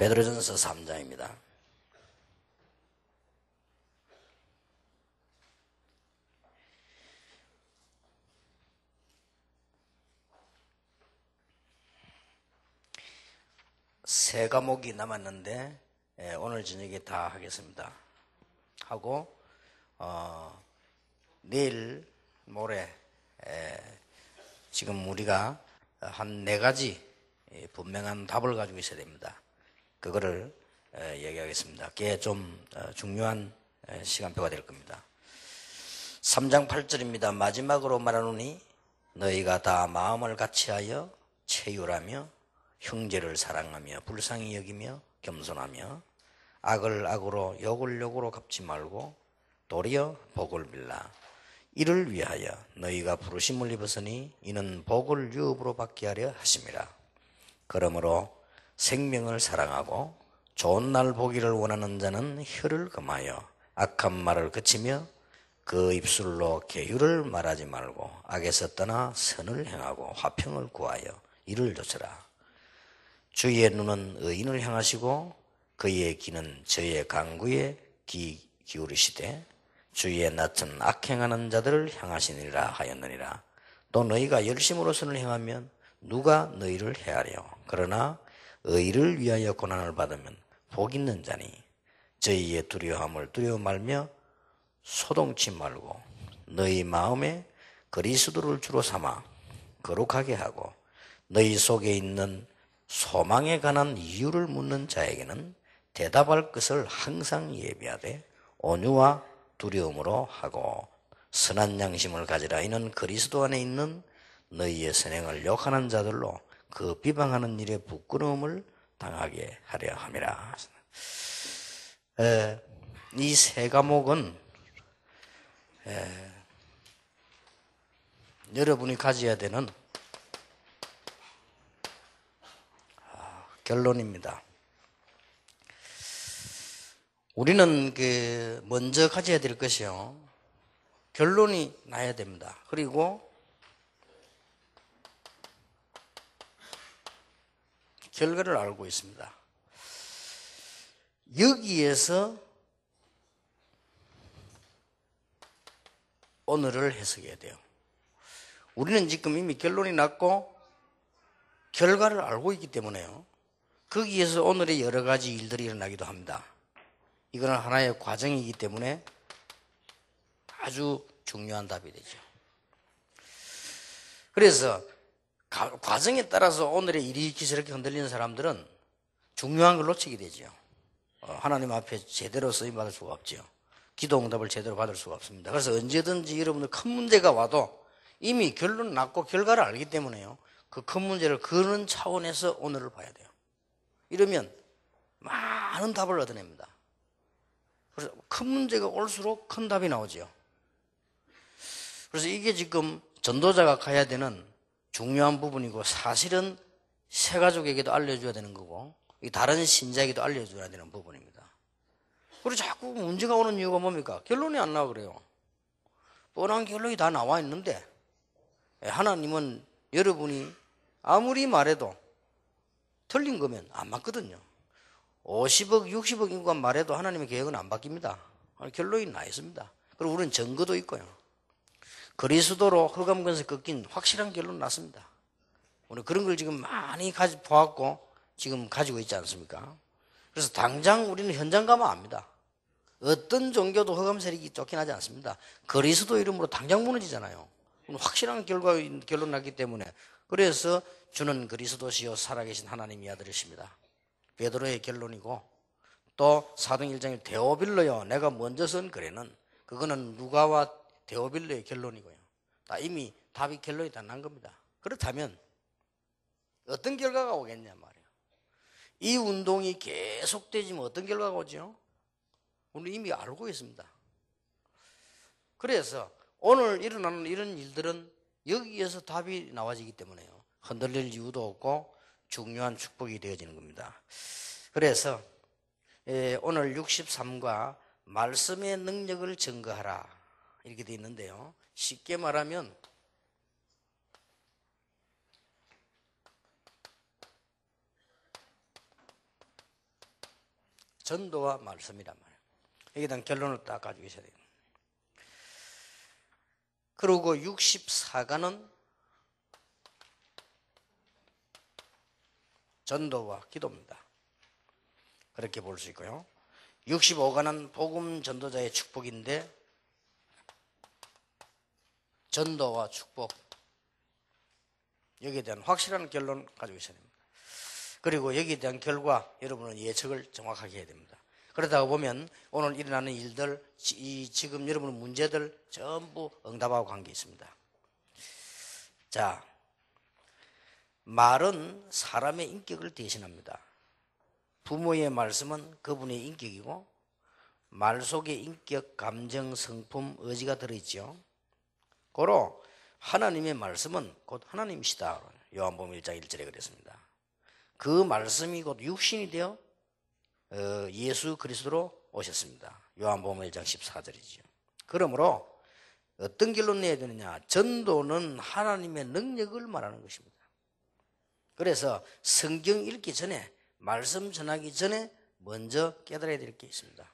베드로전서 3장입니다. 세 과목이 남았는데 오늘 저녁에 다 하겠습니다. 하고 내일 모레 지금 우리가 한 4가지 분명한 답을 가지고 있어야 됩니다. 그거를 얘기하겠습니다. 그게 좀 중요한 시간표가 될 겁니다. 3장 8절입니다. 마지막으로 말하노니 너희가 다 마음을 같이하여 체휼하며 형제를 사랑하며 불쌍히 여기며 겸손하며 악을 악으로 욕을 욕으로 갚지 말고 도리어 복을 빌라. 이를 위하여 너희가 부르심을 입었으니 이는 복을 유업으로 받게 하려 하심이라. 그러므로 생명을 사랑하고 좋은 날 보기를 원하는 자는 혀를 금하여 악한 말을 그치며 그 입술로 계율을 말하지 말고 악에서 떠나 선을 행하고 화평을 구하여 이를 조쳐라. 주의 눈은 의인을 향하시고 그의 귀는 저의 간구에 귀 기울이시되 주의 낯은 악행하는 자들을 향하시니라 하였느니라. 또 너희가 열심으로 선을 행하면 누가 너희를 해하려. 그러나 의를 위하여 고난을 받으면 복 있는 자니 저희의 두려움을 두려워 말며 소동치 말고 너희 마음에 그리스도를 주로 삼아 거룩하게 하고 너희 속에 있는 소망에 관한 이유를 묻는 자에게는 대답할 것을 항상 예비하되 온유와 두려움으로 하고 선한 양심을 가지라. 이는 그리스도 안에 있는 너희의 선행을 욕하는 자들로 그 비방하는 일에 부끄러움을 당하게 하려 함이라. 이 세 과목은 여러분이 가져야 되는 결론입니다. 우리는 먼저 가져야 될 것이요, 결론이 나야 됩니다. 그리고 결과를 알고 있습니다. 여기에서 오늘을 해석해야 돼요. 우리는 지금 이미 결론이 났고 결과를 알고 있기 때문에요, 거기에서 오늘의 여러 가지 일들이 일어나기도 합니다. 이거는 하나의 과정이기 때문에 아주 중요한 답이 되죠. 그래서 과정에 따라서 오늘의 이렇게 저렇게 흔들리는 사람들은 중요한 걸 놓치게 되죠. 하나님 앞에 제대로 쓰임받을 수가 없죠. 기도 응답을 제대로 받을 수가 없습니다. 그래서 언제든지 여러분들 큰 문제가 와도 이미 결론 났고 결과를 알기 때문에요, 그 큰 문제를 그런 차원에서 오늘을 봐야 돼요. 이러면 많은 답을 얻어냅니다. 그래서 큰 문제가 올수록 큰 답이 나오죠. 그래서 이게 지금 전도자가 가야 되는 중요한 부분이고, 사실은 새 가족에게도 알려줘야 되는 거고 다른 신자에게도 알려줘야 되는 부분입니다. 그리고 자꾸 문제가 오는 이유가 뭡니까? 결론이 안 나와 그래요. 뻔한 결론이 다 나와 있는데 하나님은 여러분이 아무리 말해도 틀린 거면 안 맞거든요. 50억, 60억 인구가 말해도 하나님의 계획은 안 바뀝니다. 결론이 나 있습니다. 그리고 우리는 증거도 있고요. 그리스도로 흑암권세 꺾인 확실한 결론 났습니다. 우리 그런 걸 지금 많이 보았고 지금 가지고 있지 않습니까? 그래서 당장 우리는 현장 가면 압니다. 어떤 종교도 흑암 세력이 쫓겨나지 않습니다. 그리스도 이름으로 당장 무너지잖아요. 확실한 결론 났기 때문에. 그래서 주는 그리스도시요 살아계신 하나님의 아들이십니다. 베드로의 결론이고, 또 사도행 1장에 데오빌로요 내가 먼저 쓴 글에는, 그거는 누가와 데오빌로의 결론이고요. 다 이미 답이 결론이 다 난 겁니다. 그렇다면 어떤 결과가 오겠냐 말이에요. 이 운동이 계속되지면 어떤 결과가 오죠? 우리는 이미 알고 있습니다. 그래서 오늘 일어나는 이런 일들은 여기에서 답이 나와지기 때문에요, 흔들릴 이유도 없고 중요한 축복이 되어지는 겁니다. 그래서 오늘 63과 말씀의 능력을 증거하라 이렇게 되어 있는데요, 쉽게 말하면 전도와 말씀이란 말이에요. 여기에 대한 결론을 딱 가지고 있어야 돼요. 그리고 64가는 전도와 기도입니다. 그렇게 볼 수 있고요. 65가는 복음 전도자의 축복인데 전도와 축복, 여기에 대한 확실한 결론 가지고 있어야 됩니다. 그리고 여기에 대한 결과 여러분은 예측을 정확하게 해야 됩니다. 그러다가 보면 오늘 일어나는 일들, 지금 여러분의 문제들 전부 응답하고 관계 있습니다. 자, 말은 사람의 인격을 대신합니다. 부모의 말씀은 그분의 인격이고 말 속에 인격, 감정, 성품, 의지가 들어있죠. 고로 하나님의 말씀은 곧 하나님이시다. 요한복음 1장 1절에 그랬습니다. 그 말씀이 곧 육신이 되어 예수 그리스도로 오셨습니다. 요한복음 1장 14절이죠. 그러므로 어떤 결론 내야 되느냐? 전도는 하나님의 능력을 말하는 것입니다. 그래서 성경 읽기 전에, 말씀 전하기 전에 먼저 깨달아야 될 게 있습니다.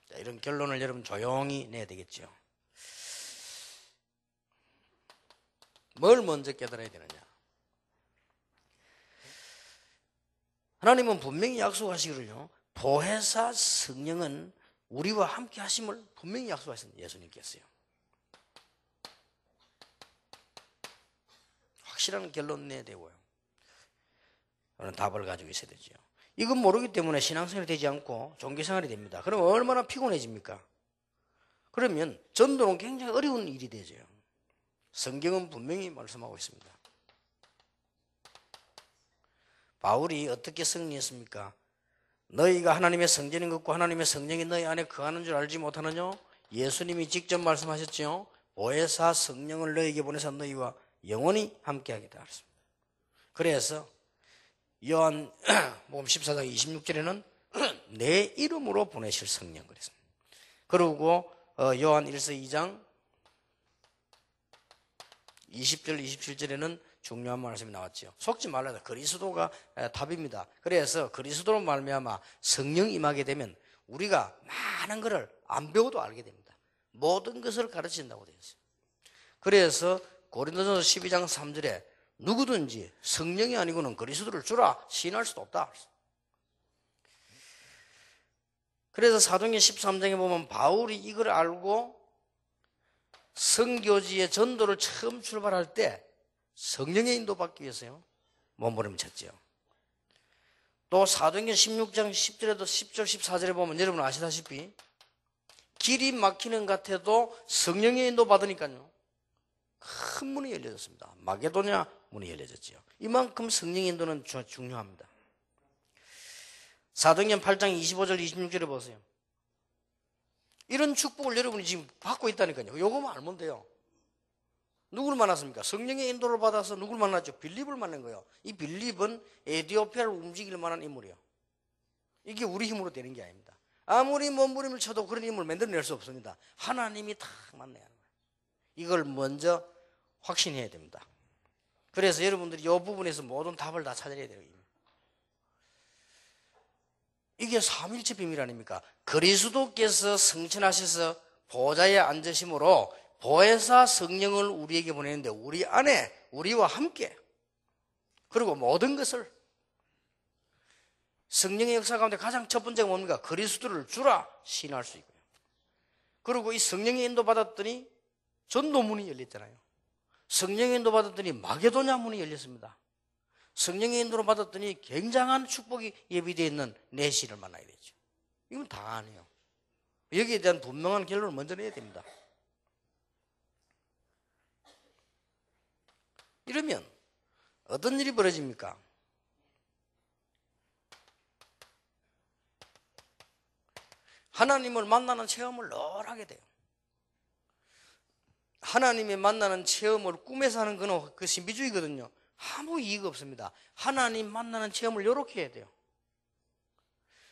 자, 이런 결론을 여러분 조용히 내야 되겠죠. 뭘 먼저 깨달아야 되느냐? 하나님은 분명히 약속하시기를요, 보혜사 성령은 우리와 함께 하심을 분명히 약속하셨습니다. 예수님께서요. 확실한 결론 내야 되고요. 그런 답을 가지고 있어야 되죠. 이건 모르기 때문에 신앙생활이 되지 않고 종교생활이 됩니다. 그럼 얼마나 피곤해집니까? 그러면 전도는 굉장히 어려운 일이 되죠. 성경은 분명히 말씀하고 있습니다. 바울이 어떻게 승리했습니까? 너희가 하나님의 성전인 것과 하나님의 성령이 너희 안에 거하는 줄 알지 못하느냐? 예수님이 직접 말씀하셨죠. 보혜사 성령을 너희에게 보내서 너희와 영원히 함께하겠다 하셨습니다. 그래서 요한복음 14장 26절에는 내 이름으로 보내실 성령 그랬습니다. 그리고 요한 1서 2장 20절 27절에는 중요한 말씀이 나왔죠. 속지 말라. 그리스도가 답입니다. 그래서 그리스도로 말미암아 성령 임하게 되면 우리가 많은 것을 안 배워도 알게 됩니다. 모든 것을 가르친다고 되어 있어요. 그래서 고린도전서 12장 3절에 누구든지 성령이 아니고는 그리스도를 주라 시인할 수도 없다. 그래서 사도행전 13장에 보면 바울이 이걸 알고 선교지의 전도를 처음 출발할 때 성령의 인도받기 위해서요, 몸부림쳤죠. 또 사도행전 16장 10절에도 10절 14절에 보면 여러분 아시다시피 길이 막히는 것 같아도 성령의 인도받으니까요 큰 문이 열려졌습니다. 마게도냐 문이 열려졌죠. 이만큼 성령의 인도는 중요합니다. 사도행전 8장 25절 26절에 보세요. 이런 축복을 여러분이 지금 받고 있다니까요. 요거만 알면 돼요. 누구를 만났습니까? 성령의 인도를 받아서 누구를 만났죠? 빌립을 만난 거예요. 이 빌립은 에티오피아를 움직일 만한 인물이에요. 이게 우리 힘으로 되는 게 아닙니다. 아무리 몸부림을 쳐도 그런 인물을 만들어낼 수 없습니다. 하나님이 탁 만나야 하는 거예요. 이걸 먼저 확신해야 됩니다. 그래서 여러분들이 이 부분에서 모든 답을 다 찾아야 돼요. 이게 삼일체 비밀 아닙니까? 그리스도께서 성천하셔서 보좌에 앉으심으로 보혜사 성령을 우리에게 보내는데 우리 안에 우리와 함께, 그리고 모든 것을, 성령의 역사 가운데 가장 첫 번째가 뭡니까? 그리스도를 주라 시인할 수 있고요. 그리고 이 성령의 인도 받았더니 전도문이 열렸잖아요. 성령의 인도 받았더니 마게도냐 문이 열렸습니다. 성령의 인도를 받았더니 굉장한 축복이 예비되어 있는 내시를 만나게 되죠. 이건 다 아니에요. 여기에 대한 분명한 결론을 먼저 내야 됩니다. 이러면 어떤 일이 벌어집니까? 하나님을 만나는 체험을 늘 하게 돼요. 하나님의 만나는 체험을 꿈에서 하는 건 그 신비주의거든요. 아무 이의가 없습니다. 하나님 만나는 체험을 이렇게 해야 돼요.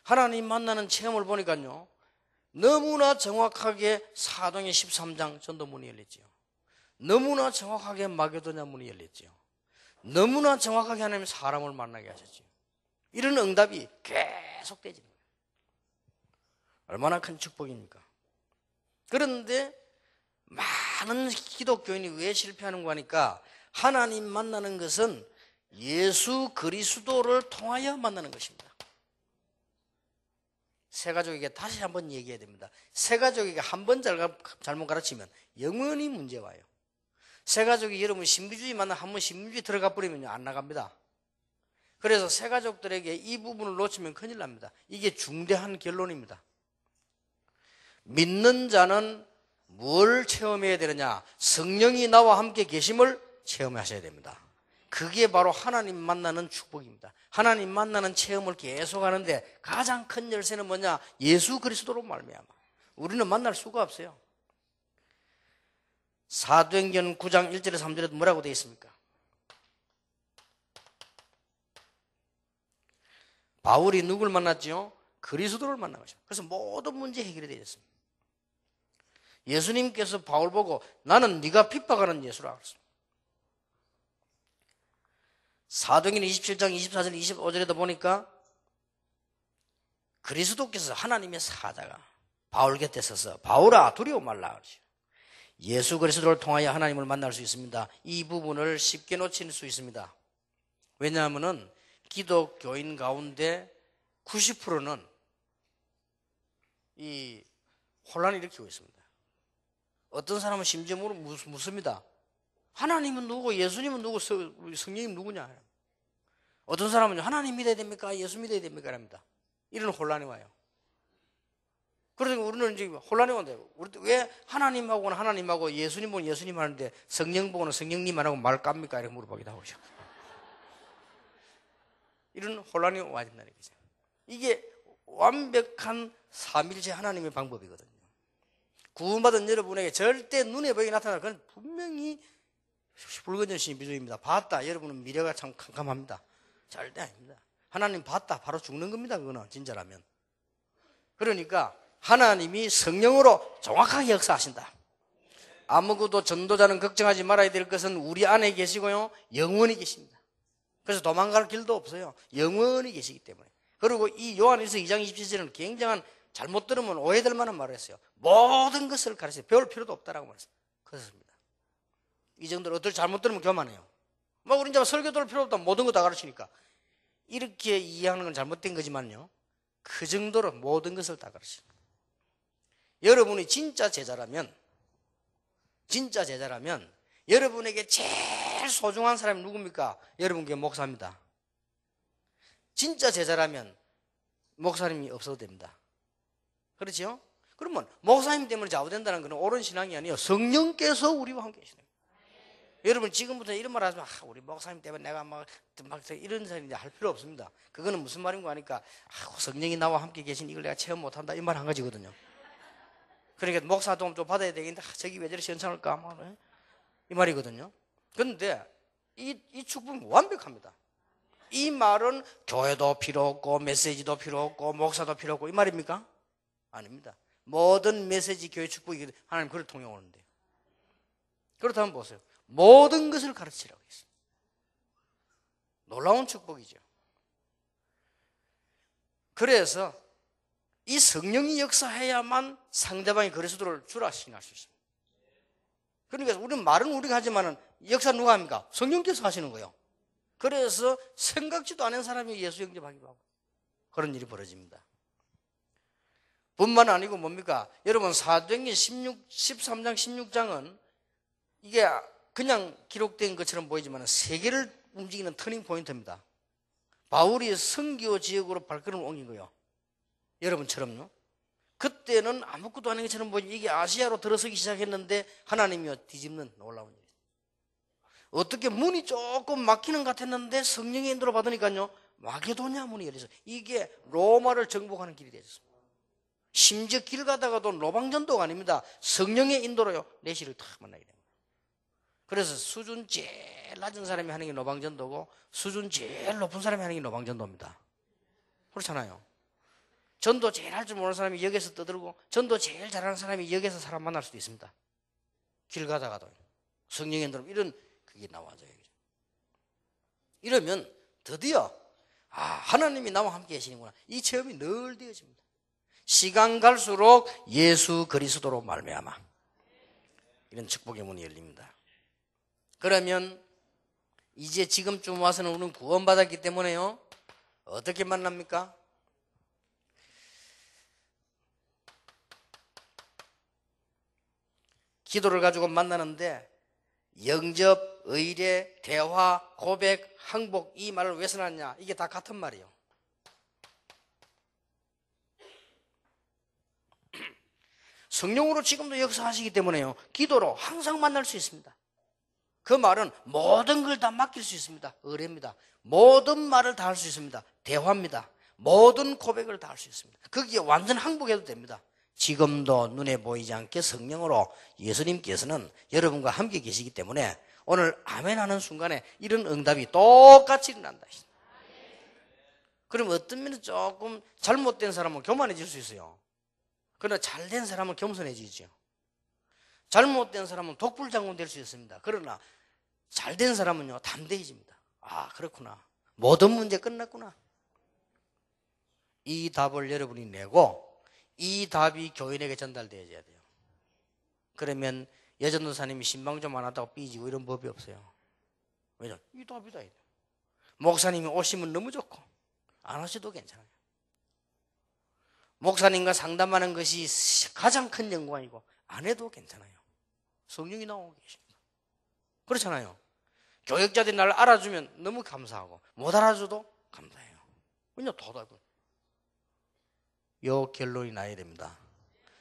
하나님 만나는 체험을 보니까요, 너무나 정확하게 사도행전 13장 전도문이 열렸죠. 너무나 정확하게 마게도냐 문이 열렸죠. 너무나 정확하게 하나님 사람을 만나게 하셨죠. 이런 응답이 계속 되지는 거예요. 얼마나 큰 축복입니까? 그런데 많은 기독교인이 왜 실패하는가 하니까 하나님 만나는 것은 예수 그리스도를 통하여 만나는 것입니다. 새가족에게 다시 한번 얘기해야 됩니다. 새가족에게 한 번 잘못 가르치면 영원히 문제 와요. 새가족이 여러분 신비주의 만나 한번 신비주의 들어가 버리면 안 나갑니다. 그래서 새가족들에게 이 부분을 놓치면 큰일 납니다. 이게 중대한 결론입니다. 믿는 자는 뭘 체험해야 되느냐? 성령이 나와 함께 계심을 체험하셔야 됩니다. 그게 바로 하나님 만나는 축복입니다. 하나님 만나는 체험을 계속하는데 가장 큰 열쇠는 뭐냐? 예수 그리스도로 말미암아. 우리는 만날 수가 없어요. 사도행전 9장 1절에 3절에도 뭐라고 되어 있습니까? 바울이 누굴 만났죠? 그리스도를 만난 것입니다. 그래서 모든 문제 해결이 되었습니다. 예수님께서 바울 보고 나는 네가 핍박하는 예수라 그랬습니다. 사도행전 27장 24절 25절에도 보니까 그리스도께서 하나님의 사자가 바울 곁에 서서 바울아 두려워 말라 그러죠. 예수 그리스도를 통하여 하나님을 만날 수 있습니다. 이 부분을 쉽게 놓칠 수 있습니다. 왜냐하면 기독교인 가운데 90%는 이 혼란을 일으키고 있습니다. 어떤 사람은 심지어 묻습니다. 하나님은 누구고 예수님은 누구 성령님 누구냐. 어떤 사람은 하나님 믿어야 됩니까? 예수 믿어야 됩니까? 합니다. 이런 혼란이 와요. 그래서 우리는 이제 혼란이 온대요. 왜 하나님하고는 하나님하고 예수님 보고는 예수님 하는데 성령 보고는 성령님 안 하고 말 깝니까? 이렇게 물어보기도 하고. 이런 혼란이 와야 된다는 거죠. 이게 완벽한 삼일체 하나님의 방법이거든요. 구원받은 여러분에게 절대 눈에 보이게 나타나는 그건 분명히 불건전 신비주의입니다. 봤다. 여러분은 미래가 참 캄캄합니다. 절대 아닙니다. 하나님 봤다. 바로 죽는 겁니다. 그거는 진짜라면. 그러니까 하나님이 성령으로 정확하게 역사하신다. 아무것도 전도자는 걱정하지 말아야 될 것은 우리 안에 계시고요. 영원히 계십니다. 그래서 도망갈 길도 없어요. 영원히 계시기 때문에. 그리고 이 요한일서 2장 27절은 굉장한 잘못 들으면 오해될 만한 말을 했어요. 모든 것을 가르쳐요. 배울 필요도 없다라고 말했어요. 그렇습니다. 이 정도로 어떨 잘못 들으면 교만해요. 막 우리 이제 설교 들을 필요 없다. 모든 거 다 가르치니까. 이렇게 이해하는 건 잘못된 거지만요. 그 정도로 모든 것을 다 가르쳐요. 여러분이 진짜 제자라면 여러분에게 제일 소중한 사람이 누굽니까? 여러분께 목사입니다. 진짜 제자라면 목사님이 없어도 됩니다. 그렇죠? 그러면 목사님 때문에 좌우된다는 것은 옳은 신앙이 아니에요. 성령께서 우리와 함께 계시는 거예요. 여러분 지금부터 이런 말 하지 마. 우리 목사님 때문에 내가 막 이런 소리 할 필요 없습니다. 그거는 무슨 말인가 하니까 성령이 나와 함께 계신 이걸 내가 체험 못한다 이 말 한 가지거든요. 그러니까 목사 도움 좀 받아야 되겠는데 저기 왜 저리 시원찮을까 이 말이거든요. 그런데 이 축복은 완벽합니다. 이 말은 교회도 필요 없고 메시지도 필요 없고 목사도 필요 없고 이 말입니까? 아닙니다. 모든 메시지 교회 축복이 하나님 그를 통해 오는데요. 그렇다면 보세요. 모든 것을 가르치라고 했습니다. 놀라운 축복이죠. 그래서 이 성령이 역사해야만 상대방이 그리스도를 주라 시인할 수 있습니다. 그러니까 우리는 말은 우리가 하지만은 역사 누가 합니까? 성령께서 하시는 거예요. 그래서 생각지도 않은 사람이 예수 영접하기도 하고 그런 일이 벌어집니다. 뿐만 아니고 뭡니까? 여러분 사도행전 13장 16장은 이게 그냥 기록된 것처럼 보이지만 세계를 움직이는 터닝 포인트입니다. 바울이 선교 지역으로 발걸음을 옮긴 거예요. 여러분처럼요. 그때는 아무것도 아닌 것처럼 보이지 이게 아시아로 들어서기 시작했는데 하나님이 뒤집는 놀라운 일이에요. 어떻게 문이 조금 막히는 것 같았는데 성령의 인도를 받으니까요. 마게도냐 문이 열려서 이게 로마를 정복하는 길이 되었습니다. 심지어 길 가다가도 로방전도가 아닙니다. 성령의 인도로요. 내시를 탁 만나게 됩니다. 그래서 수준 제일 낮은 사람이 하는 게 로방전도고 수준 제일 높은 사람이 하는 게 로방전도입니다. 그렇잖아요. 전도 제일 할 줄 모르는 사람이 여기서 떠들고 전도 제일 잘하는 사람이 여기서 사람 만날 수도 있습니다. 길 가다가도 성령의 인도로 이런 그게 나와져요. 이러면 드디어 하나님이 나와 함께 계시는구나. 이 체험이 늘 되어집니다. 시간 갈수록 예수 그리스도로 말미암아 이런 축복의 문이 열립니다. 그러면 이제 지금쯤 와서는 우리는 구원받았기 때문에요, 어떻게 만납니까? 기도를 가지고 만나는데 영접, 의뢰, 대화, 고백, 항복, 이 말을 왜 써놨냐? 이게 다 같은 말이에요. 성령으로 지금도 역사하시기 때문에요, 기도로 항상 만날 수 있습니다. 그 말은 모든 걸 다 맡길 수 있습니다. 의뢰입니다. 모든 말을 다 할 수 있습니다. 대화입니다. 모든 고백을 다 할 수 있습니다. 거기에 완전 항복해도 됩니다. 지금도 눈에 보이지 않게 성령으로 예수님께서는 여러분과 함께 계시기 때문에 오늘 아멘 하는 순간에 이런 응답이 똑같이 일어난다. 그럼 어떤 면은 조금 잘못된 사람은 교만해질 수 있어요. 그러나 잘된 사람은 겸손해지죠. 잘못된 사람은 독불장군 될 수 있습니다. 그러나 잘된 사람은요, 담대해집니다. 그렇구나. 모든 문제 끝났구나. 이 답을 여러분이 내고 이 답이 교인에게 전달되어야 돼요. 그러면 여전도사님이 신방 좀 안 왔다고 삐지고 이런 법이 없어요. 왜냐? 이 답이다. 목사님이 오시면 너무 좋고 안 오셔도 괜찮아요. 목사님과 상담하는 것이 가장 큰 영광이고 안 해도 괜찮아요. 성령이 나오고 계십니다. 그렇잖아요. 교역자들이 나를 알아주면 너무 감사하고 못 알아줘도 감사해요. 왜냐? 도답은 요 결론이 나야 됩니다.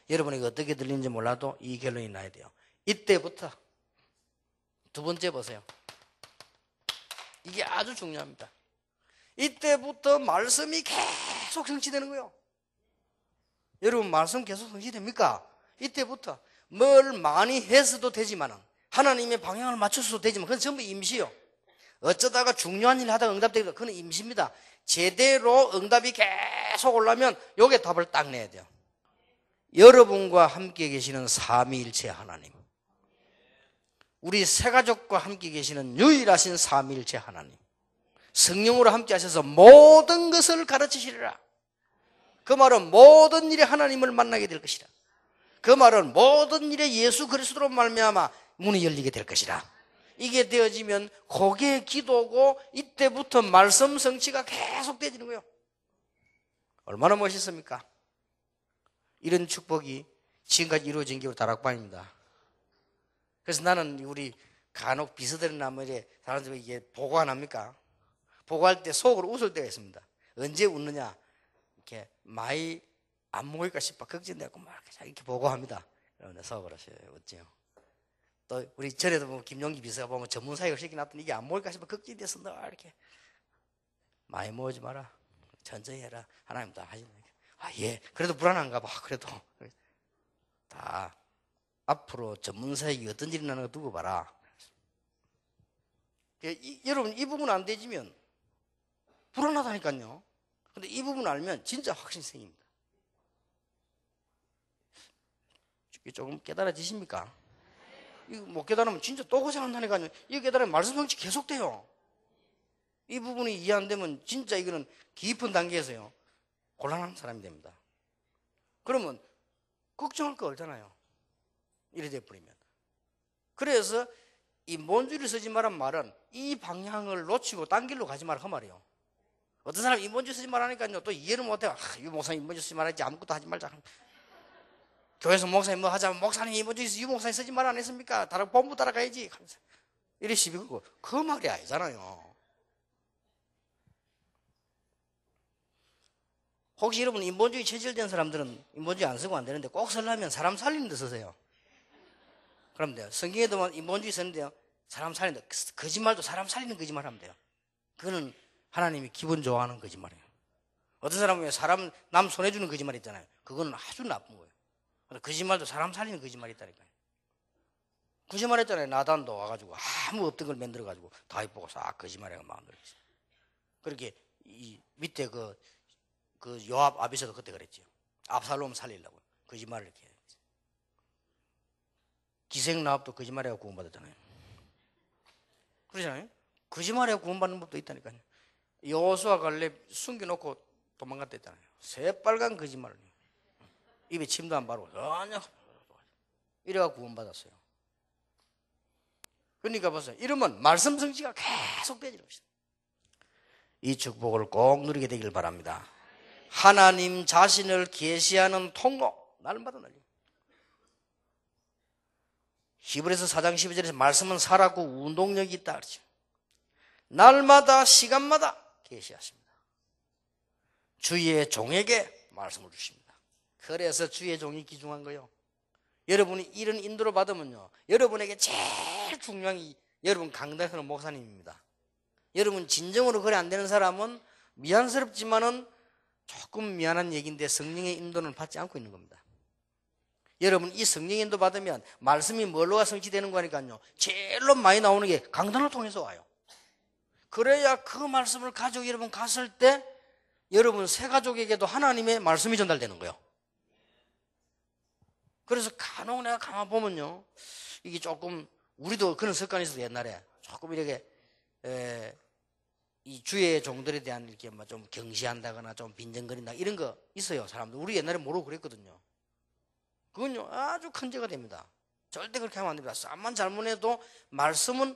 여러분에게 어떻게 들리는지 몰라도 이 결론이 나야 돼요. 이때부터 두 번째 보세요. 이게 아주 중요합니다. 이때부터 말씀이 계속 성취되는 거예요. 여러분, 말씀 계속 성취됩니까? 이때부터 뭘 많이 해서도 되지만은, 하나님의 방향을 맞춰서도 되지만 그건 전부 임시요. 어쩌다가 중요한 일을 하다가 응답되기도, 그건 임시입니다. 제대로 응답이 계속 오려면 요게 답을 딱 내야 돼요. 여러분과 함께 계시는 삼위일체 하나님, 우리 새가족과 함께 계시는 유일하신 삼위일체 하나님, 성령으로 함께 하셔서 모든 것을 가르치시리라. 그 말은 모든 일에 하나님을 만나게 될 것이라. 그 말은 모든 일에 예수 그리스도로 말미암아 문이 열리게 될 것이라. 이게 되어지면 그게 기도고 이때부터 말씀 성취가 계속 되어지는 거예요. 얼마나 멋있습니까? 이런 축복이 지금까지 이루어진 게 우리 다락방입니다. 그래서 나는 우리 간혹 비서들은 나머지 사람들이 이게 보고 안 합니까? 보고할 때 속으로 웃을 때가 있습니다. 언제 웃느냐? 이렇게 많이 안 모일까 싶어 걱정되고 막 이렇게 보고합니다. 그러면 속으로 웃지요. 또 우리 전에도 보면 김용기 비서가 보면 전문 사역을 시켜놨더니 이게 안 모일까 싶어 걱정돼서 너 이렇게 많이 모으지 마라. 천천히 해라. 하나님 다 하시네. 예. 그래도 불안한가 봐. 그래도 다 앞으로 전문 사역이 어떤 일이 나는 거 두고 봐라. 여러분, 이 부분 안 되지면 불안하다니까요. 근데 이 부분 알면 진짜 확신이 생깁니다. 조금 깨달아지십니까? 이거 못 깨달으면 진짜 또 고생한다니까요. 이거 깨달으면 말씀 성취 계속돼요. 이 부분이 이해 안 되면 진짜 이거는 깊은 단계에서요, 곤란한 사람이 됩니다. 그러면 걱정할 거 없잖아요. 이래 돼버리면. 그래서 이 인본주의를 쓰지 말란 말은 이 방향을 놓치고 딴 길로 가지 말라 그 말이에요. 어떤 사람이 인본주의 쓰지 말라니까요, 또 이해를 못해요. 이 목사님 인본주의 쓰지 말아야지, 아무것도 하지 말자. 교회에서 목사님 뭐 하자면 목사님 인본주의 이 목사님 쓰지 말라 안 했습니까? 본부 따라가야지. 이래 시비 걸고 그 말이 아니잖아요. 혹시 여러분 인본주의 체질된 사람들은 인본주의 안 쓰고 안 되는데 꼭 쓰려면 사람 살리는 데 쓰세요. 그럼 돼요. 성경에도 인본주의 쓰는데요, 사람 살리는 데, 거짓말도 사람 살리는 거짓말 하면 돼요. 그거는 하나님이 기분 좋아하는 거짓말이에요. 어떤 사람은 사람 남 손해주는 거짓말 있잖아요. 그거는 아주 나쁜 거예요. 거짓말도 사람 살리는 거짓말이 있다니까요. 거짓말 했잖아요. 나단도 와가지고 아무 없던 걸 만들어가지고 다윗 보고 싹 거짓말해가 만들었어요. 그렇게 이 밑에 그 요압 아비새도 그때 그랬죠. 압살롬 살리려고 거짓말을 이렇게 했죠. 기생 라합도 거짓말해가 구원받았잖아요. 그러잖아요. 거짓말해가 구원받는 법도 있다니까요. 여호수아 갈렙 숨겨놓고 도망갔댔잖아요. 새빨간 거짓말을. 입에 침도 안 바르고 전혀 이래가 구원받았어요. 그러니까 보세요. 이러면 말씀 성취가 계속 되는 것입니다. 이 축복을 꼭 누리게 되길 바랍니다. 하나님 자신을 계시하는 통로, 날마다 날려. 히브리서 4장 12절에서 말씀은 살았고 운동력이 있다 그러죠. 날마다 시간마다 계시하십니다. 주의 종에게 말씀을 주십니다. 그래서 주의 종이 귀중한 거예요. 여러분이 이런 인도를 받으면요, 여러분에게 제일 중요한 게 여러분 강단하는 목사님입니다. 여러분 진정으로 그래 안 되는 사람은 미안스럽지만은 조금 미안한 얘기인데 성령의 인도는 받지 않고 있는 겁니다. 여러분 이 성령의 인도 받으면 말씀이 뭘로가 성취되는 거니까요, 제일로 많이 나오는 게 강단을 통해서 와요. 그래야 그 말씀을 가지고 여러분 갔을 때 여러분 새 가족에게도 하나님의 말씀이 전달되는 거예요. 그래서 간혹 내가 가만 보면요, 이게 조금 우리도 그런 습관이 있어서 옛날에 조금 이렇게 이 주의 종들에 대한 이렇게 좀 경시한다거나 좀 빈정거린다 이런 거 있어요. 사람들 우리 옛날에 모르고 그랬거든요. 그건요 아주 큰 죄가 됩니다. 절대 그렇게 하면 안 됩니다. 쌈만 잘못해도 말씀은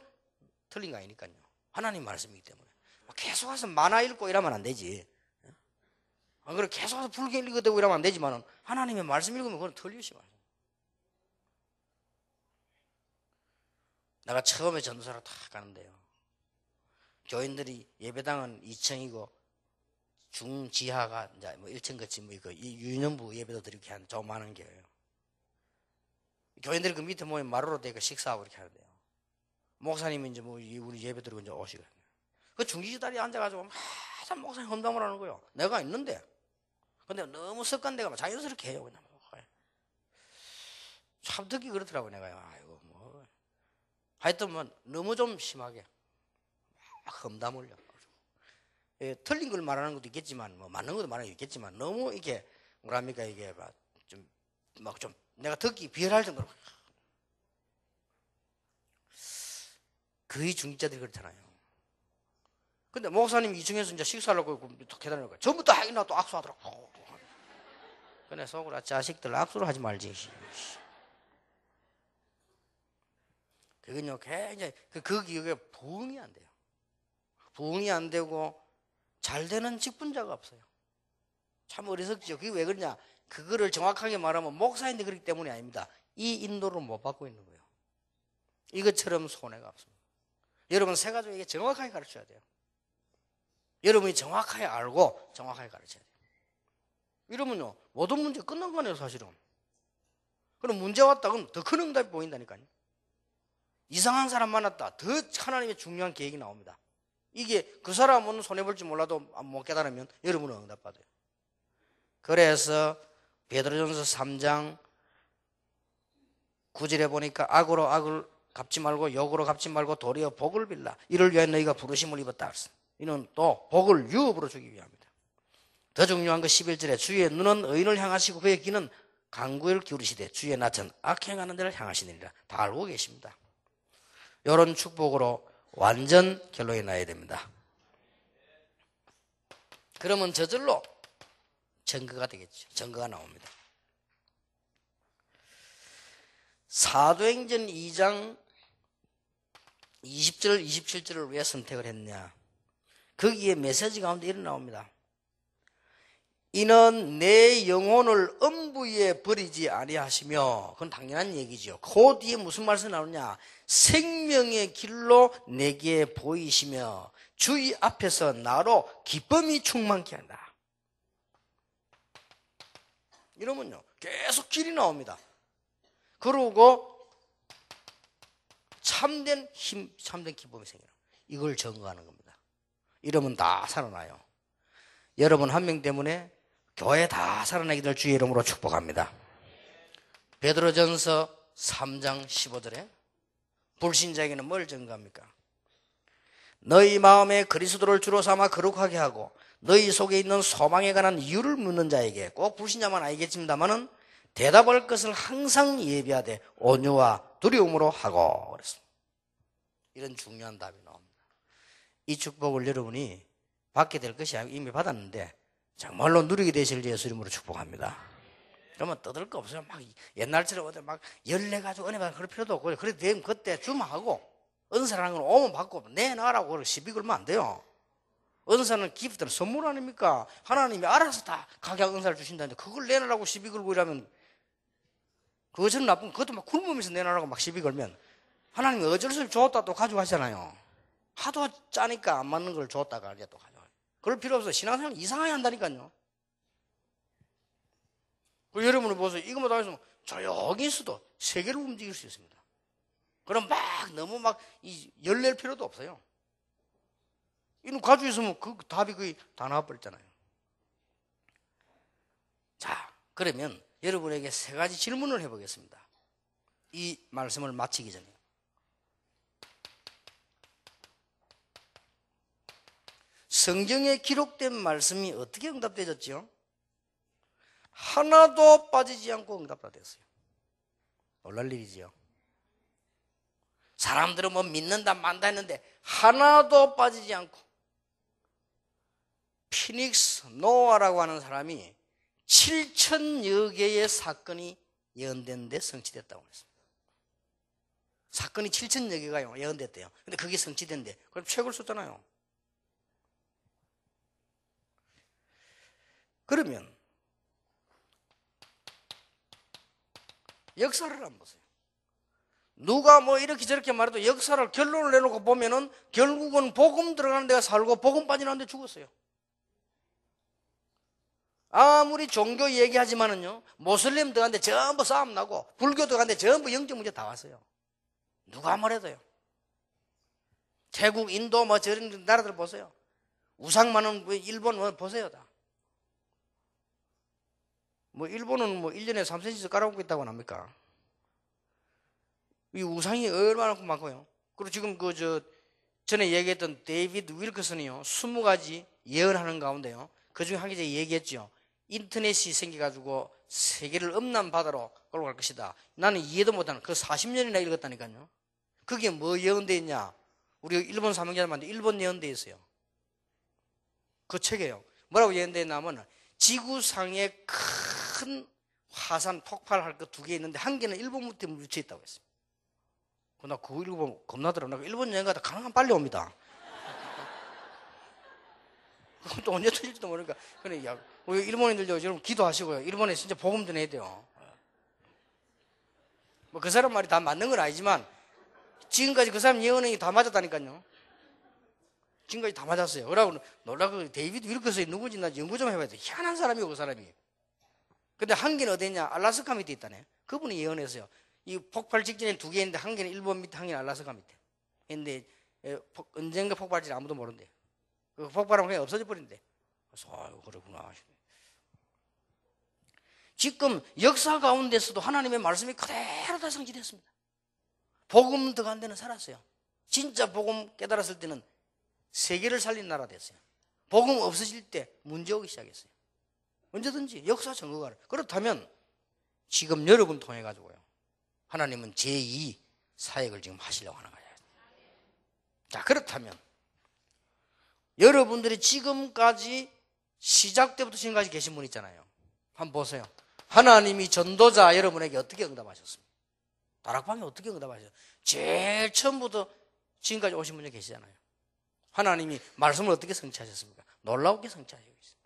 틀린 거 아니니까요. 하나님 말씀이기 때문에 계속 와서 만화 읽고 이러면 안 되지. 안 그래 계속 와서 불경 읽어대고 이러면 안 되지만 하나님의 말씀 읽으면 그건 틀리시 말이에요. 내가 처음에 전도사로 딱 가는데요, 교인들이 예배당은 2층이고 중지하가 이제 뭐 1층 같이 뭐 이거 이 유년부 예배도 드리게 한 조그마한 게예요. 교인들이 그 밑에 모이면 마루로 되고 식사하고 이렇게 하는데요, 목사님이 이제 뭐 우리 예배 드리고 이제 오시거든요. 그 중지지 다리에 앉아가지고 항상 목사님 험담을 하는 거예요. 내가 있는데. 근데 너무 습관돼가 자연스럽게 해요. 그냥 참 듣기 그렇더라고요. 내가요. 아이고 뭐 하여튼 뭐 너무 좀 심하게 막 험담을요. 예, 틀린 걸 말하는 것도 있겠지만 뭐 맞는 것도 말하는 게 있겠지만 너무 이게 뭐랍니까 이게 막 좀 내가 듣기 비열할 정도로 거의 중직자들이 그렇잖아요. 근데 목사님 2층에서 이제 식사하려고 계단을 가요. 전부 다 하기나 또 악수하더라고. 그래 속으로 자식들 악수를 하지 말지. 그건요 굉장히 그 기억에 부응이 안 돼요. 부응이 안 되고 잘 되는 직분자가 없어요. 참 어리석죠. 그게 왜 그러냐? 그거를 정확하게 말하면 목사인데 그렇기 때문이 아닙니다. 이 인도를 못 받고 있는 거예요. 이것처럼 손해가 없습니다. 여러분 새 가족에게 정확하게 가르쳐야 돼요. 여러분이 정확하게 알고 정확하게 가르쳐야 돼요. 이러면요 모든 문제 끝난 거네요 사실은. 그럼 문제 왔다 그럼 더 큰 응답이 보인다니까요. 이상한 사람 만났다 더 하나님의 중요한 계획이 나옵니다. 이게 그 사람은 손해볼지 몰라도 못 깨달으면 여러분은 응답받아요. 그래서 베드로전서 3장 9절에 보니까 악으로 악을 갚지 말고 욕으로 갚지 말고 도리어 복을 빌라. 이를 위하여 너희가 부르심을 입었다. 이는 또 복을 유업으로 주기 위함이다. 더 중요한 거 11절에 주의 눈은 의인을 향하시고 그의 귀는 간구를 기울이시되 주의 낯은 악행하는 데를 향하시느니라. 다 알고 계십니다. 이런 축복으로 완전 결론이 나야 됩니다. 그러면 저절로 증거가 되겠죠. 증거가 나옵니다. 사도행전 2장 20절 27절을 왜 선택을 했냐? 거기에 메시지 가운데 이런 나옵니다. 이는 내 영혼을 음부에 버리지 아니하시며, 그건 당연한 얘기죠. 그 뒤에 무슨 말씀이 나오냐? 생명의 길로 내게 보이시며 주의 앞에서 나로 기쁨이 충만케 한다. 이러면요 계속 길이 나옵니다. 그러고 참된 힘, 참된 기쁨이 생겨요. 이걸 증거하는 겁니다. 이러면 다 살아나요. 여러분 한 명 때문에 교회 다 살아나기를 주의 이름으로 축복합니다. 베드로전서 3장 15절에 불신자에게는 뭘 증거합니까? 너희 마음에 그리스도를 주로 삼아 거룩하게 하고 너희 속에 있는 소망에 관한 이유를 묻는 자에게, 꼭 불신자만 알겠습니다만은 대답할 것을 항상 예비하되 온유와 두려움으로 하고 그랬습니다. 이런 중요한 답이 나옵니다. 이 축복을 여러분이 받게 될 것이 이미 받았는데 정말로 누리게 되실 예수 이름으로 축복합니다. 그러면 떠들 거 없어요. 막 옛날처럼 어디 막 열내가지고 은혜 받는 그럴 필요도 없고, 그래 되면 그때 주마하고 은사라는 건 오면 받고 내놔라고 시비 걸면 안 돼요. 은사는 기프트는 선물 아닙니까? 하나님이 알아서 다 각양 은사를 주신다는데 그걸 내놔라고 시비 걸고 이러면 그것은 나쁜, 그것도 막 굶으면서 내놔라고 막 시비 걸면 하나님이 어쩔 수 없이 줬다 또 가져가시잖아요. 하도 짜니까 안 맞는 걸 줬다가 이제 또 가져가요. 그럴 필요 없어요. 신앙생활 이상하게 한다니까요. 여러분을 보세요. 이것만 다 해서 조용히 있어도 세계를 움직일 수 있습니다. 그럼 막 너무 막 열낼 필요도 없어요. 이는 가지고 있으면 그 답이 거의 다 나와버렸잖아요. 자, 그러면 여러분에게 세 가지 질문을 해보겠습니다. 이 말씀을 마치기 전에. 성경에 기록된 말씀이 어떻게 응답되었죠? 하나도 빠지지 않고 응답다 됐어요. 놀랄 일이지요. 사람들은 뭐 믿는다 만다 했는데 하나도 빠지지 않고 피닉스 노아라고 하는 사람이 7,000여 개의 사건이 예언됐는데 성취됐다고 했습니다. 사건이 7,000여 개가 예언됐대요. 근데 그게 성취된대. 그럼 책을 썼잖아요. 그러면 역사를 한번 보세요. 누가 뭐 이렇게 저렇게 말해도 역사를 결론을 내놓고 보면은 결국은 복음 들어가는 데가 살고 복음 빠지는 데 죽었어요. 아무리 종교 얘기하지만은요, 모슬림 들어가는데 전부 싸움 나고 불교 들어가는데 전부 영적 문제 다 왔어요. 누가 뭐래도요. 태국, 인도 뭐 저런 나라들 보세요. 우상 많은 일본 보세요 다. 뭐 일본은 뭐 1년에 3cm씩 깔아먹고 있다고 합니까? 이 우상이 얼마나 많고요. 그리고 지금 전에 얘기했던 데이비드 윌커슨이요, 20가지 예언하는 가운데요, 그 중에 한 개 제가 얘기했죠. 인터넷이 생겨가지고 세계를 음란 바다로 끌고 갈 것이다. 나는 이해도 못하는, 그 40년이나 읽었다니까요. 그게 뭐 예언되어 있냐? 우리 일본 사명자들한테 일본 예언되어 있어요. 그 책이에요. 뭐라고 예언되어 있냐면 지구상에 큰 화산 폭발할 거 2개 있는데 한 개는 일본 밑에 묻혀 있다고 했어요. 나 그거 읽어보면 겁나더라. 나 일본 여행 가다 가능하면 빨리 옵니다. 그건 또 언제 터질지도 모르니까. 그래, 야, 우리 일본인들도 여러분 기도하시고요. 일본에 진짜 복음 전해야 돼요. 뭐 그 사람 말이 다 맞는 건 아니지만 지금까지 그 사람 예언이 다 맞았다니까요. 지금까지 다 맞았어요. 그러고 놀라고 데이비드 윌커슨이 누구지 나 연구 좀 해봐야 돼. 희한한 사람이고 그 사람이. 근데 한 개는 어디 있냐? 알라스카 밑에 있다네. 그분이 예언했어요. 이 폭발 직전에 2개 있는데 한 개는 일본 밑에, 한 개는 알라스카 밑에. 근데 언젠가 폭발할지 아무도 모른대. 그 폭발하면 그냥 없어져 버린대. 그래서 아유 그러구나. 지금 역사 가운데서도 하나님의 말씀이 그대로 다 성취됐습니다. 복음 들어간 데는 살았어요. 진짜 복음 깨달았을 때는 세계를 살린 나라 됐어요. 복음 없어질 때 문제 오기 시작했어요. 언제든지 역사 증거가. 그렇다면 지금 여러분 통해 가지고요, 하나님은 제2 사역을 지금 하시려고 하는 거예요. 자, 그렇다면 여러분들이 지금까지 시작 때부터 지금까지 계신 분 있잖아요. 한번 보세요. 하나님이 전도자 여러분에게 어떻게 응답하셨습니까? 다락방에 어떻게 응답하셨어요? 제일 처음부터 지금까지 오신 분이 계시잖아요. 하나님이 말씀을 어떻게 성취하셨습니까? 놀라우게 성취하시고 있습니다.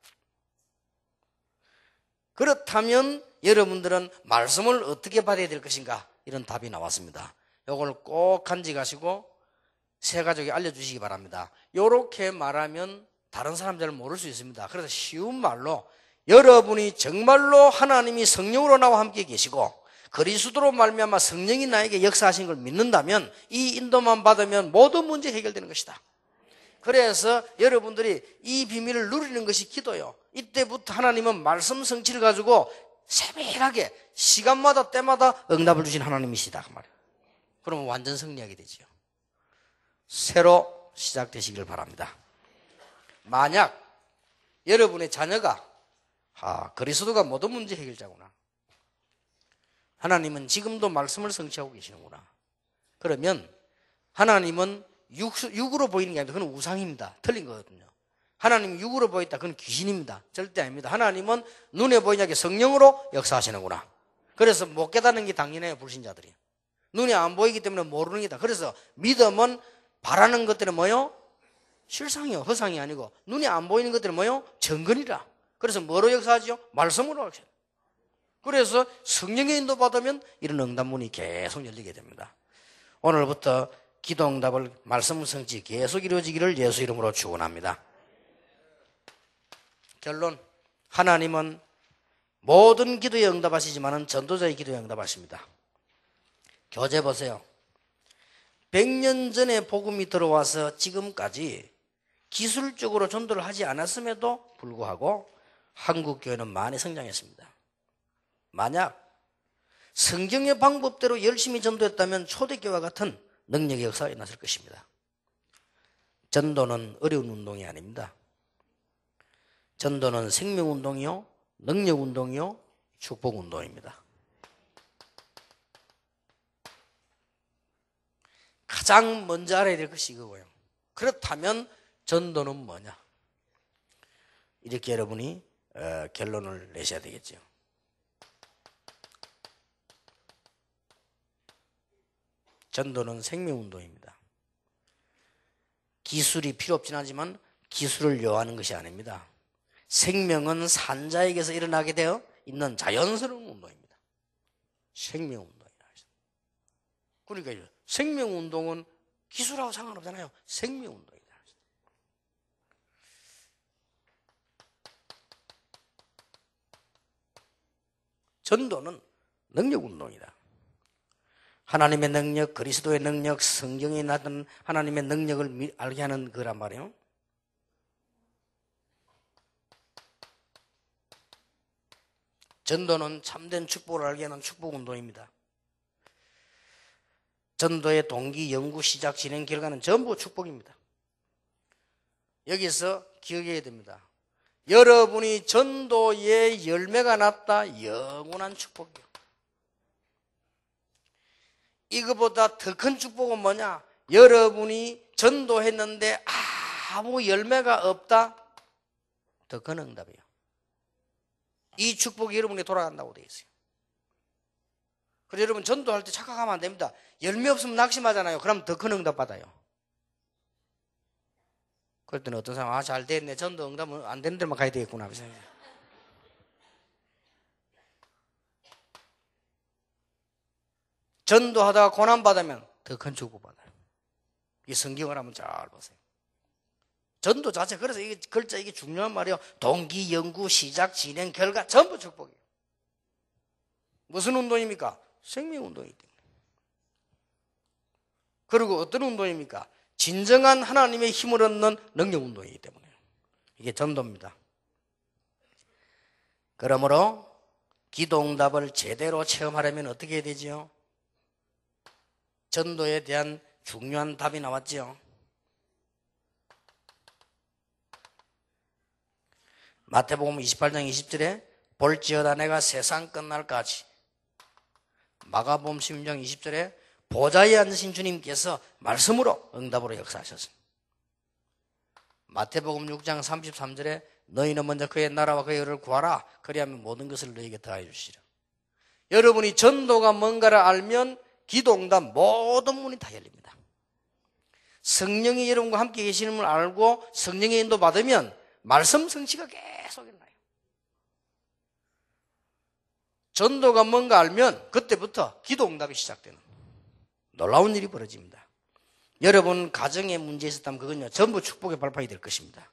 그렇다면 여러분들은 말씀을 어떻게 받아야 될 것인가? 이런 답이 나왔습니다. 이걸 꼭 간직하시고 새 가족에 알려주시기 바랍니다. 이렇게 말하면 다른 사람들은 모를 수 있습니다. 그래서 쉬운 말로 여러분이 정말로 하나님이 성령으로 나와 함께 계시고 그리스도로 말미암아 성령이 나에게 역사하신 걸 믿는다면 이 인도만 받으면 모든 문제 해결되는 것이다. 그래서 여러분들이 이 비밀을 누리는 것이 기도요. 이때부터 하나님은 말씀 성취를 가지고 세밀하게 시간마다 때마다 응답을 주신 하나님이시다 그 말이에요. 그러면 완전 승리하게 되지요. 새로 시작되시길 바랍니다. 만약 여러분의 자녀가 그리스도가 모든 문제 해결자구나, 하나님은 지금도 말씀을 성취하고 계시는구나, 그러면 하나님은 육으로 보이는 게 아니라 그건 우상입니다. 틀린 거거든요. 하나님이 육으로 보였다. 그건 귀신입니다. 절대 아닙니다. 하나님은 눈에 보이냐 성령으로 역사하시는구나. 그래서 못 깨닫는 게 당연해요. 불신자들이. 눈이 안 보이기 때문에 모르는 게다. 그래서 믿음은 바라는 것들은 뭐요? 실상이요. 허상이 아니고 눈이 안 보이는 것들은 뭐요? 정근이라. 그래서 뭐로 역사하죠? 말씀으로 역사해요. 그래서 성령의 인도 받으면 이런 응답문이 계속 열리게 됩니다. 오늘부터 기도 응답을 말씀 성취 계속 이루어지기를 예수 이름으로 축원합니다. 결론, 하나님은 모든 기도에 응답하시지만 전도자의 기도에 응답하십니다. 교재 보세요. 100년 전에 복음이 들어와서 지금까지 기술적으로 전도를 하지 않았음에도 불구하고 한국 교회는 많이 성장했습니다. 만약 성경의 방법대로 열심히 전도했다면 초대교회와 같은 능력의 역사가 일어났을 것입니다. 전도는 어려운 운동이 아닙니다. 전도는 생명운동이요, 능력운동이요, 축복운동입니다. 가장 먼저 알아야 될 것이 이거고요. 그렇다면 전도는 뭐냐? 이렇게 여러분이 결론을 내셔야 되겠죠. 전도는 생명운동입니다. 기술이 필요 없진 않지만 기술을 요하는 것이 아닙니다. 생명은 산자에게서 일어나게 되어 있는 자연스러운 운동입니다. 생명운동이라 하죠. 그러니까 생명운동은 기술하고 상관없잖아요. 생명운동이다. 전도는 능력운동이다. 하나님의 능력, 그리스도의 능력, 성경에 나타난 하나님의 능력을 알게 하는 거란 말이에요. 전도는 참된 축복을 알게 하는 축복운동입니다. 전도의 동기, 연구, 시작, 진행, 결과는 전부 축복입니다. 여기서 기억해야 됩니다. 여러분이 전도의 열매가 났다, 영원한 축복이요. 이거보다 더 큰 축복은 뭐냐? 여러분이 전도했는데 아무 열매가 없다, 더 큰 응답이에요. 이 축복이 여러분에게 돌아간다고 되어 있어요. 그래서 여러분 전도할 때 착각하면 안 됩니다. 열매 없으면 낙심하잖아요. 그럼 더 큰 응답 받아요. 그럴 때는 어떤 사람, 잘 됐네, 전도 응답은 안 되는 데만 가야 되겠구나. 전도하다가 고난받으면 더 큰 축복 받아요. 이 성경을 한번 잘 보세요. 전도 자체, 그래서 이게 글자, 이게 중요한 말이에요. 동기, 연구, 시작, 진행, 결과 전부 축복이에요. 무슨 운동입니까? 생명운동이기 때문에. 그리고 어떤 운동입니까? 진정한 하나님의 힘을 얻는 능력운동이기 때문에. 이게 전도입니다. 그러므로 기도응답을 제대로 체험하려면 어떻게 해야 되지요? 전도에 대한 중요한 답이 나왔지요. 마태복음 28장 20절에 볼지어다 내가 세상 끝날까지, 마가복음 16장 20절에 보좌에 앉으신 주님께서 말씀으로 응답으로 역사하셨습니다. 마태복음 6장 33절에 너희는 먼저 그의 나라와 그의 의를 구하라, 그리하면 모든 것을 너희에게 더하여 주시리라. 여러분이 전도가 뭔가를 알면 기도응답 모든 문이 다 열립니다. 성령이 여러분과 함께 계시는 걸 알고 성령의 인도 받으면 말씀 성취가 계속 일어나요. 전도가 뭔가 알면 그때부터 기도응답이 시작되는 놀라운 일이 벌어집니다. 여러분 가정에 문제 있었다면 그건요 전부 축복의 발판이 될 것입니다.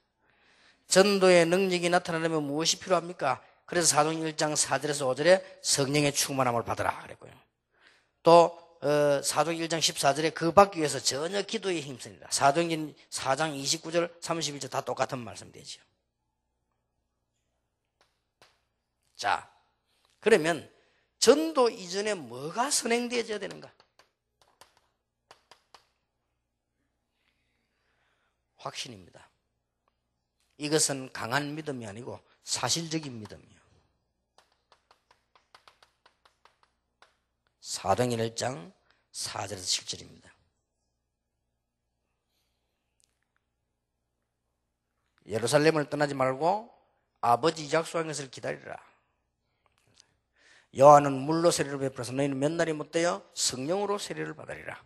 전도의 능력이 나타나려면 무엇이 필요합니까? 그래서 사도행 1장 4절에서 5절에 성령의 충만함을 받으라 그랬고요. 또 사도행 1장 14절에 그 받기 위해서 전혀 기도에 힘쓰니라. 사도행 4장 29절 31절 다 똑같은 말씀되죠. 자, 그러면 전도 이전에 뭐가 선행되어져야 되는가? 확신입니다. 이것은 강한 믿음이 아니고 사실적인 믿음이에요. 사도행전 1장 4절에서 7절입니다. 예루살렘을 떠나지 말고 아버지 이삭 수확한 것을 기다리라. 여호와는 물로 세례를 베풀어서 너희는 몇 날이 못되어 성령으로 세례를 받으리라.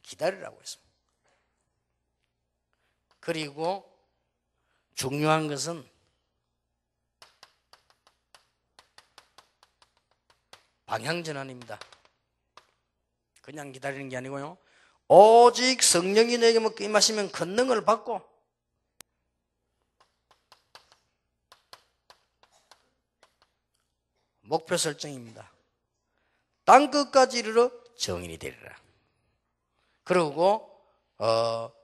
기다리라고 했습니다. 그리고 중요한 것은 방향전환입니다. 그냥 기다리는 게 아니고요. 오직 성령이 너에게 임하시면 권능을 받고 목표 설정입니다. 땅끝까지 이르러 정인이 되리라. 그리고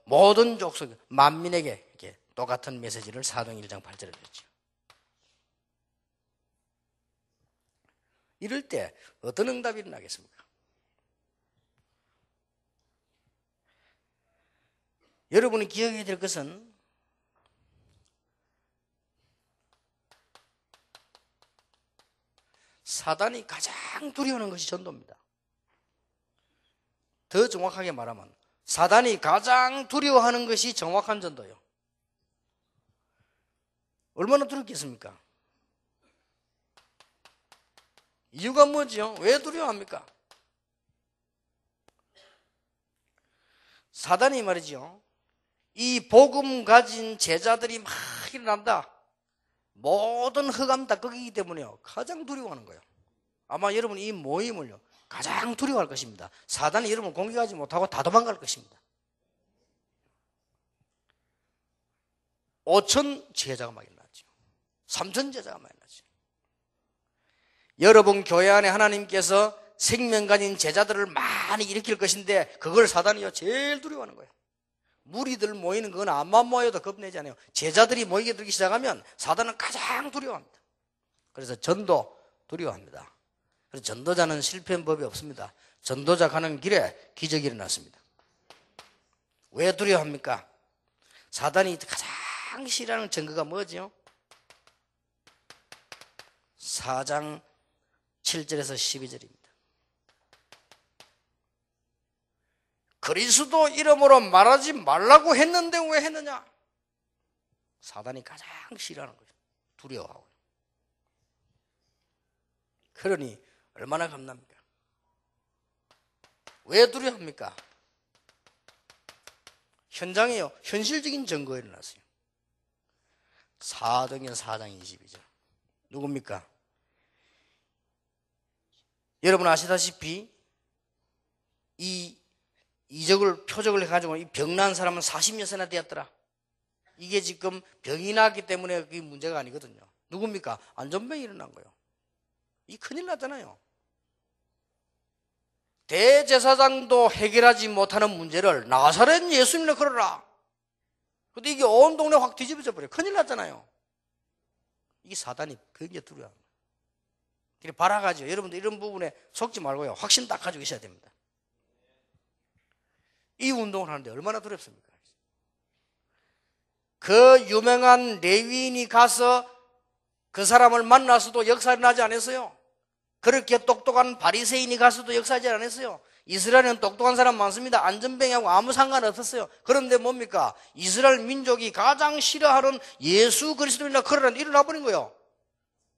모든 족속 만민에게 이렇게 똑같은 메시지를 사도행 1장 8절에 줬죠. 이럴 때 어떤 응답이 일어나겠습니까? 여러분이 기억해야 될 것은 사단이 가장 두려워하는 것이 전도입니다. 더 정확하게 말하면 사단이 가장 두려워하는 것이 정확한 전도예요. 얼마나 두렵겠습니까? 이유가 뭐지요? 왜 두려워합니까? 사단이 말이죠. 이 복음 가진 제자들이 막 일어난다. 모든 흑암 다 꺾이기 때문에요. 가장 두려워하는 거예요. 아마 여러분 이 모임을요. 가장 두려워할 것입니다. 사단이 여러분 공격하지 못하고 다 도망갈 것입니다. 5천 제자가 막 일어났죠. 3천 제자가 막 일어났죠. 여러분 교회 안에 하나님께서 생명 가진 제자들을 많이 일으킬 것인데 그걸 사단이요 제일 두려워하는 거예요. 무리들 모이는 건 암만 모여도 겁내지 않아요. 제자들이 모이게 들기 시작하면 사단은 가장 두려워합니다. 그래서 전도 두려워합니다. 그래서 전도자는 실패한 법이 없습니다. 전도자 가는 길에 기적이 일어났습니다. 왜 두려워합니까? 사단이 가장 싫어하는 증거가 뭐죠? 4장 7절에서 12절입니다. 그리스도 이름으로 말하지 말라고 했는데 왜 했느냐? 사단이 가장 싫어하는 거죠. 두려워하고. 그러니 얼마나 겁납니까? 왜 두려워합니까? 현장에요. 현실적인 증거가 일어났어요. 사도행전 4장 22절. 누굽니까? 여러분 아시다시피 이 이적을 표적을 해가지고 이 병난 사람은 40여세나 되었더라. 이게 지금 병이 났기 때문에 그게 문제가 아니거든요. 누굽니까? 안전병이 일어난 거예요. 이 큰일 났잖아요. 대제사장도 해결하지 못하는 문제를 나사렛 예수님을 걸어라. 근데 이게 온 동네 확 뒤집어져 버려요. 큰일 났잖아요. 이게 사단이 굉장히 두려워합니다. 그래 바라가지고 여러분들 이런 부분에 속지 말고요. 확신 딱 가지고 있어야 됩니다. 이 운동을 하는데 얼마나 두렵습니까? 그 유명한 레위인이 가서 그 사람을 만나서도 역사를 나지 않았어요. 그렇게 똑똑한 바리새인이 가서도 역사하지 않았어요. 이스라엘은 똑똑한 사람 많습니다. 안전병하고 아무 상관없었어요. 그런데 뭡니까? 이스라엘 민족이 가장 싫어하는 예수 그리스도인이나 걸어라는데 일어나 버린 거예요.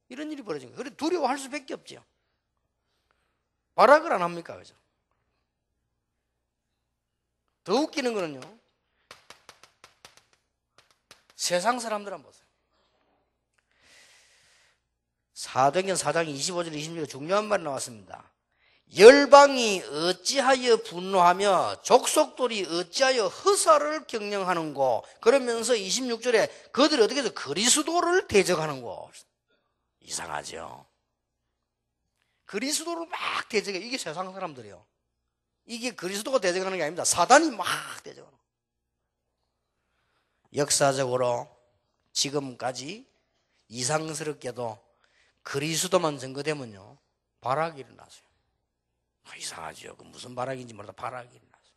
이런 일이 벌어진 거예요. 그래 두려워할 수밖에 없죠. 발악을 안 합니까? 그죠? 더 웃기는 거는요. 세상 사람들 한번 보세요. 사도행전 4장 25절 26절 중요한 말이 나왔습니다. 열방이 어찌하여 분노하며 족속들이 어찌하여 허사를 경영하는고 그러면서 26절에 그들이 어떻게 해서 그리스도를 대적하는고. 이상하죠. 그리스도를 막 대적해. 이게 세상 사람들이에요. 이게 그리스도가 대적하는 게 아닙니다. 사단이 막 대적하는 거예요. 역사적으로 지금까지 이상스럽게도 그리스도만 증거되면요 발악이 일어나서요. 이상하죠. 그 무슨 발악인지 몰라도 발악이 일어나서요.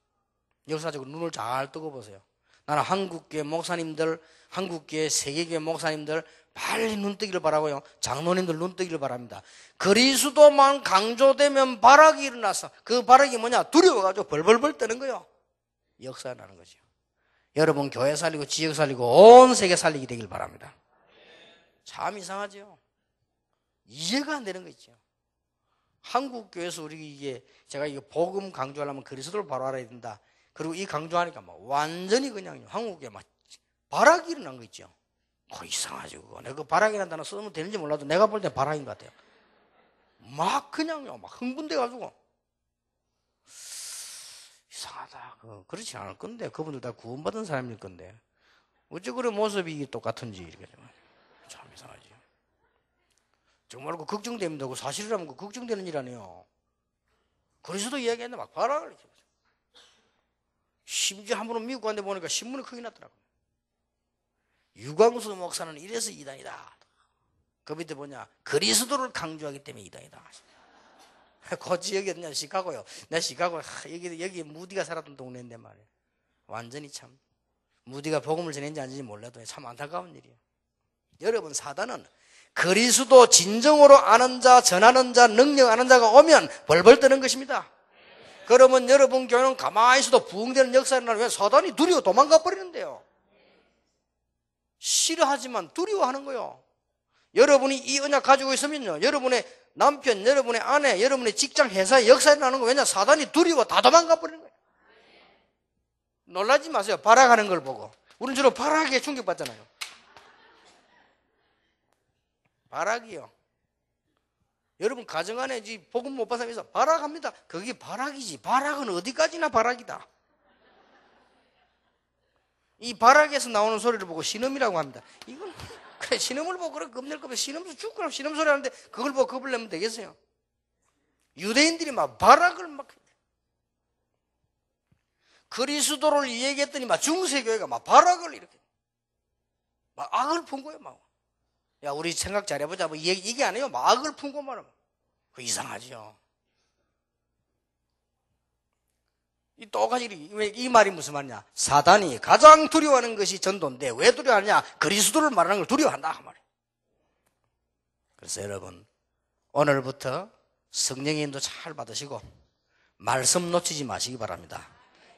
역사적으로 눈을 잘 뜨고 보세요. 나는 한국교회 목사님들, 한국교회 세계교회 목사님들 빨리 눈뜨기를 바라고요. 장로님들 눈뜨기를 바랍니다. 그리스도만 강조되면 발악이 일어나서 그 발악이 뭐냐? 두려워가지고 벌벌벌 떠는 거예요. 역사가 나는 거죠. 여러분 교회 살리고 지역 살리고 온 세계 살리게 되길 바랍니다. 참 이상하죠. 이해가 안 되는 거 있죠. 한국 교회에서 우리 이게 제가 이게 복음 강조하려면 그리스도를 바로 알아야 된다. 그리고 이 강조하니까 막 완전히 그냥 한국에 막 발악이 일어난 거 있죠. 이상하죠. 그거. 내가 그 발악이라는 단어 쓰면 되는지 몰라도 내가 볼 때 발악인 것 같아요. 막 그냥요, 막 흥분돼가지고. 이상하다. 그렇지 않을 건데. 그분들 다 구원받은 사람일 건데. 어째 그런 모습이 똑같은지. 이렇게 참 이상하지. 정말 그 걱정됩니다. 그 사실이라면 그 걱정되는 일 아니에요. 그리스도 이야기했는데 막 발악을 했죠. 심지어 한 번은 미국 간데 보니까 신문이 크게 났더라고요. 유광수 목사는 이래서 이단이다. 그 밑에 뭐냐, 그리스도를 강조하기 때문에 이단이다. 그 지역이 어디냐, 시카고요. 나 시카고, 여기 무디가 살았던 동네인데 말이에요. 완전히 참 무디가 복음을 전했는지 아닌지 몰라도 참 안타까운 일이에요. 여러분, 사단은 그리스도 진정으로 아는 자, 전하는 자, 능력 아는 자가 오면 벌벌 떠는 것입니다. 그러면 여러분 교회는 가만히 있어도 부흥되는 역사를 나면 사단이 두려워 도망가 버리는데요. 싫어하지만 두려워하는 거예요. 여러분이 이 언약 가지고 있으면요, 여러분의 남편, 여러분의 아내, 여러분의 직장, 회사에 역사에 나는 거. 왜냐? 사단이 두려워 다 도망가 버리는 거예요. 놀라지 마세요. 발악하는 걸 보고. 우리는 주로 발악에 충격받잖아요. 발악이요. 여러분 가정 안에 복음 못 받은 사람이 발악합니다. 그게 발악이지. 발악은 어디까지나 발악이다. 이 발악에서 나오는 소리를 보고 신음이라고 합니다. 이건 그래, 신음을 보고 그렇게 겁낼 거면 신음소 죽거나 신음 소리 하는데 그걸 보고 겁을 내면 되겠어요? 유대인들이 막 발악을 막 그리스도를 얘기했더니 막 중세교회가 막 발악을 이렇게 막 악을 푼 거예요. 막. 야, 우리 생각 잘해보자. 뭐 이게 아니에요. 막 악을 품고 말하면 그 이상하죠. 똑같이 이 말이 무슨 말이냐? 사단이 가장 두려워하는 것이 전도인데 왜 두려워하냐? 그리스도를 말하는 걸 두려워한다 그 말이에요. 그래서 여러분, 오늘부터 성령의 인도 잘 받으시고 말씀 놓치지 마시기 바랍니다.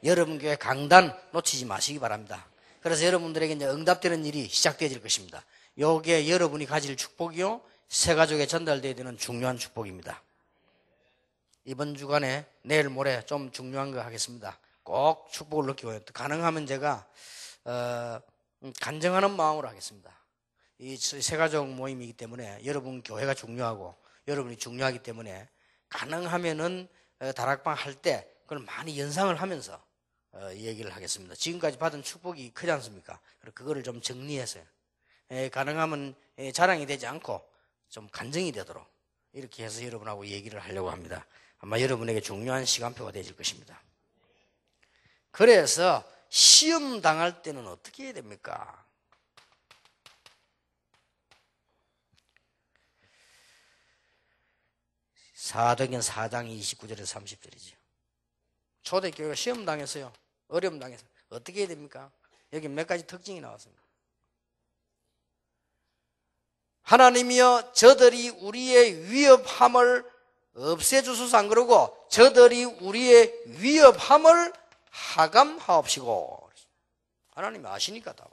여러분 교회 강단 놓치지 마시기 바랍니다. 그래서 여러분들에게 이제 응답되는 일이 시작되어질 것입니다. 요게 여러분이 가질 축복이요, 새 가족에 전달되어야 되는 중요한 축복입니다. 이번 주간에 내일 모레 좀 중요한 거 하겠습니다. 꼭 축복을 느끼고 가능하면 제가 간증하는 마음으로 하겠습니다. 이 새가족 모임이기 때문에 여러분 교회가 중요하고 여러분이 중요하기 때문에 가능하면은 다락방 할 때 그걸 많이 연상을 하면서 얘기를 하겠습니다. 지금까지 받은 축복이 크지 않습니까? 그거를 좀 정리해서요. 가능하면 자랑이 되지 않고 좀 간증이 되도록 이렇게 해서 여러분하고 얘기를 하려고 합니다. 아마 여러분에게 중요한 시간표가 되실 것입니다. 그래서 시험 당할 때는 어떻게 해야 됩니까? 사도행전 4장 29절에서 30절이죠. 초대교회가 시험 당했어요. 어려움 당했어요. 어떻게 해야 됩니까? 여기 몇 가지 특징이 나왔습니다. 하나님이여, 저들이 우리의 위협함을 없애주소서. 안 그러고 저들이 우리의 위협함을 하감하옵시고. 하나님이 아시니까 다.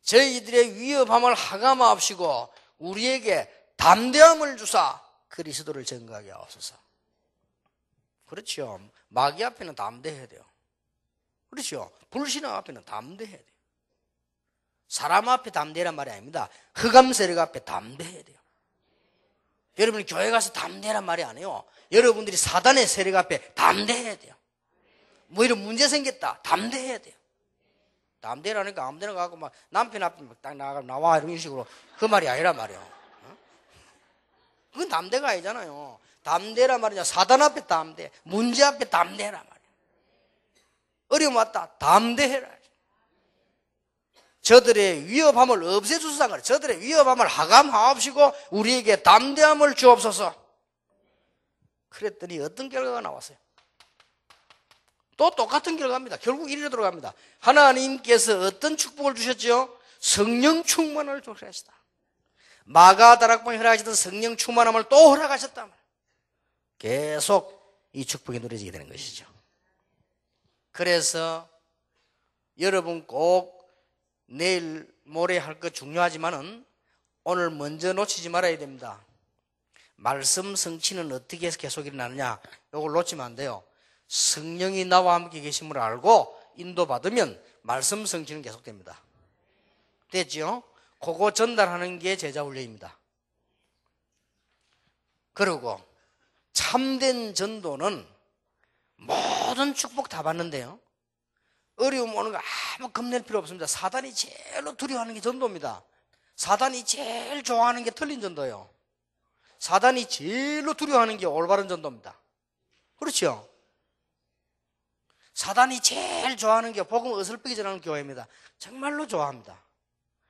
저희들의 위협함을 하감하옵시고 우리에게 담대함을 주사 그리스도를 증거하게 하옵소서. 그렇죠. 마귀 앞에는 담대해야 돼요. 그렇죠. 불신앙 앞에는 담대해야 돼요. 사람 앞에 담대란 말이 아닙니다. 흑암 세력 앞에 담대해야 돼요. 여러분이 교회 가서 담대란 말이 아니에요. 여러분들이 사단의 세력 앞에 담대해야 돼요. 뭐 이런 문제 생겼다, 담대해야 돼요. 담대라니까 아무데나 가고 막 남편 앞에 딱 나와 이런 식으로 그 말이 아니란 말이에요. 그건 담대가 아니잖아요. 담대란 말이냐, 사단 앞에 담대, 문제 앞에 담대란 말이에요. 어려움 왔다, 담대해라. 저들의 위협함을 없애주소서. 그래. 저들의 위협함을 하감하옵시고 우리에게 담대함을 주옵소서. 그랬더니 어떤 결과가 나왔어요? 또 똑같은 결과입니다. 결국 이리로 들어갑니다. 하나님께서 어떤 축복을 주셨죠? 성령 충만을 주셨다. 마가 다락방에 허락하셨던 성령 충만함을 또 허락하셨다. 계속 이 축복이 누려지게 되는 것이죠. 그래서 여러분 꼭 내일 모레 할 거 중요하지만은 오늘 먼저 놓치지 말아야 됩니다. 말씀 성취는 어떻게 해서 계속 일어나느냐, 이걸 놓치면 안 돼요. 성령이 나와 함께 계심을 알고 인도받으면 말씀 성취는 계속됩니다. 됐죠? 그거 전달하는 게 제자훈련입니다. 그리고 참된 전도는 모든 축복 다 받는데요, 어려움 오는 거 아무 겁낼 필요 없습니다. 사단이 제일로 두려워하는 게 전도입니다. 사단이 제일 좋아하는 게 틀린 전도예요. 사단이 제일로 두려워하는 게 올바른 전도입니다. 그렇죠? 사단이 제일 좋아하는 게 복음 어설프게 전하는 교회입니다. 정말로 좋아합니다.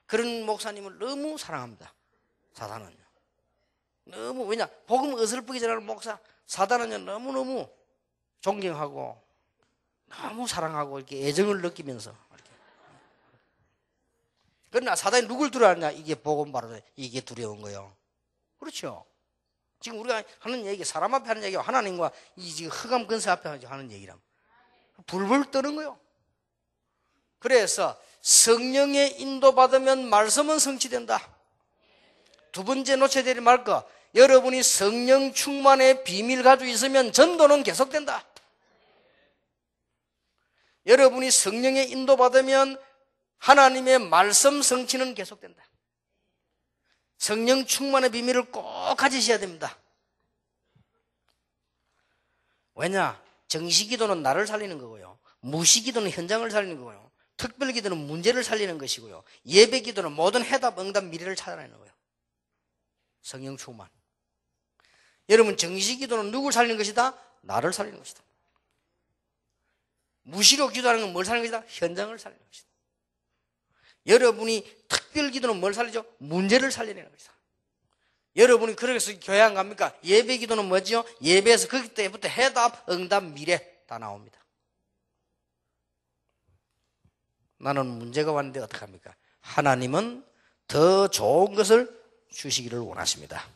그런 목사님을 너무 사랑합니다. 사단은요. 너무, 왜냐? 복음 어설프게 전하는 목사, 사단은요, 너무너무 존경하고, 너무 사랑하고, 이렇게 애정을 느끼면서. 이렇게. 그러나 사단이 누굴 두려워하느냐? 이게 복음 바로, 이게 두려운 거예요. 그렇죠? 지금 우리가 하는 얘기, 사람 앞에 하는 얘기와 하나님과 이 지금 흑암 근세 앞에 하는 얘기랑 불불 떠는 거예요. 그래서 성령의 인도받으면 말씀은 성취된다. 두 번째 놓쳐야 될 말 거, 여러분이 성령 충만의 비밀 가지고 있으면 전도는 계속된다. 여러분이 성령의 인도받으면 하나님의 말씀 성취는 계속된다. 성령 충만의 비밀을 꼭 가지셔야 됩니다. 왜냐? 정시기도는 나를 살리는 거고요, 무시기도는 현장을 살리는 거고요, 특별기도는 문제를 살리는 것이고요, 예배기도는 모든 해답, 응답, 미래를 찾아내는 거예요. 성령 충만. 여러분, 정시기도는 누굴 살리는 것이다? 나를 살리는 것이다. 무시로 기도하는 건 뭘 살리는 것이다? 현장을 살리는 것이다. 여러분이 특별기도는 뭘 살리죠? 문제를 살리는 것이다. 여러분이 그래서 교회 안 갑니까? 예배기도는 뭐지요? 예배에서 그때부터 해답, 응답, 미래 다 나옵니다. 나는 문제가 왔는데 어떡합니까? 하나님은 더 좋은 것을 주시기를 원하십니다.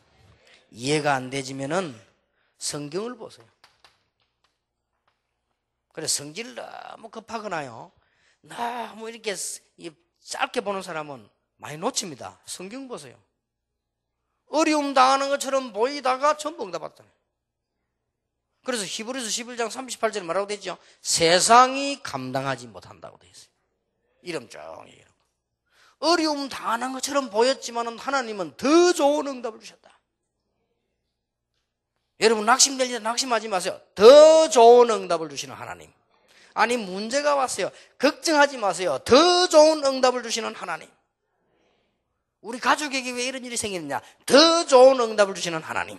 이해가 안 되지면은 성경을 보세요. 그래, 성질 너무 급하거나요, 너무 이렇게 짧게 보는 사람은 많이 놓칩니다. 성경 보세요. 어려움 당하는 것처럼 보이다가 전부 응답받잖아요. 그래서 히브리서 11장 38절에 뭐라고 되어 있죠? 세상이 감당하지 못한다고 되어 있어요. 이름 쭉 얘기하는 거. 어려움 당하는 것처럼 보였지만 하나님은 더 좋은 응답을 주셨다. 여러분, 낙심될 때 낙심하지 마세요. 더 좋은 응답을 주시는 하나님. 아니, 문제가 왔어요. 걱정하지 마세요. 더 좋은 응답을 주시는 하나님. 우리 가족에게 왜 이런 일이 생기느냐? 더 좋은 응답을 주시는 하나님.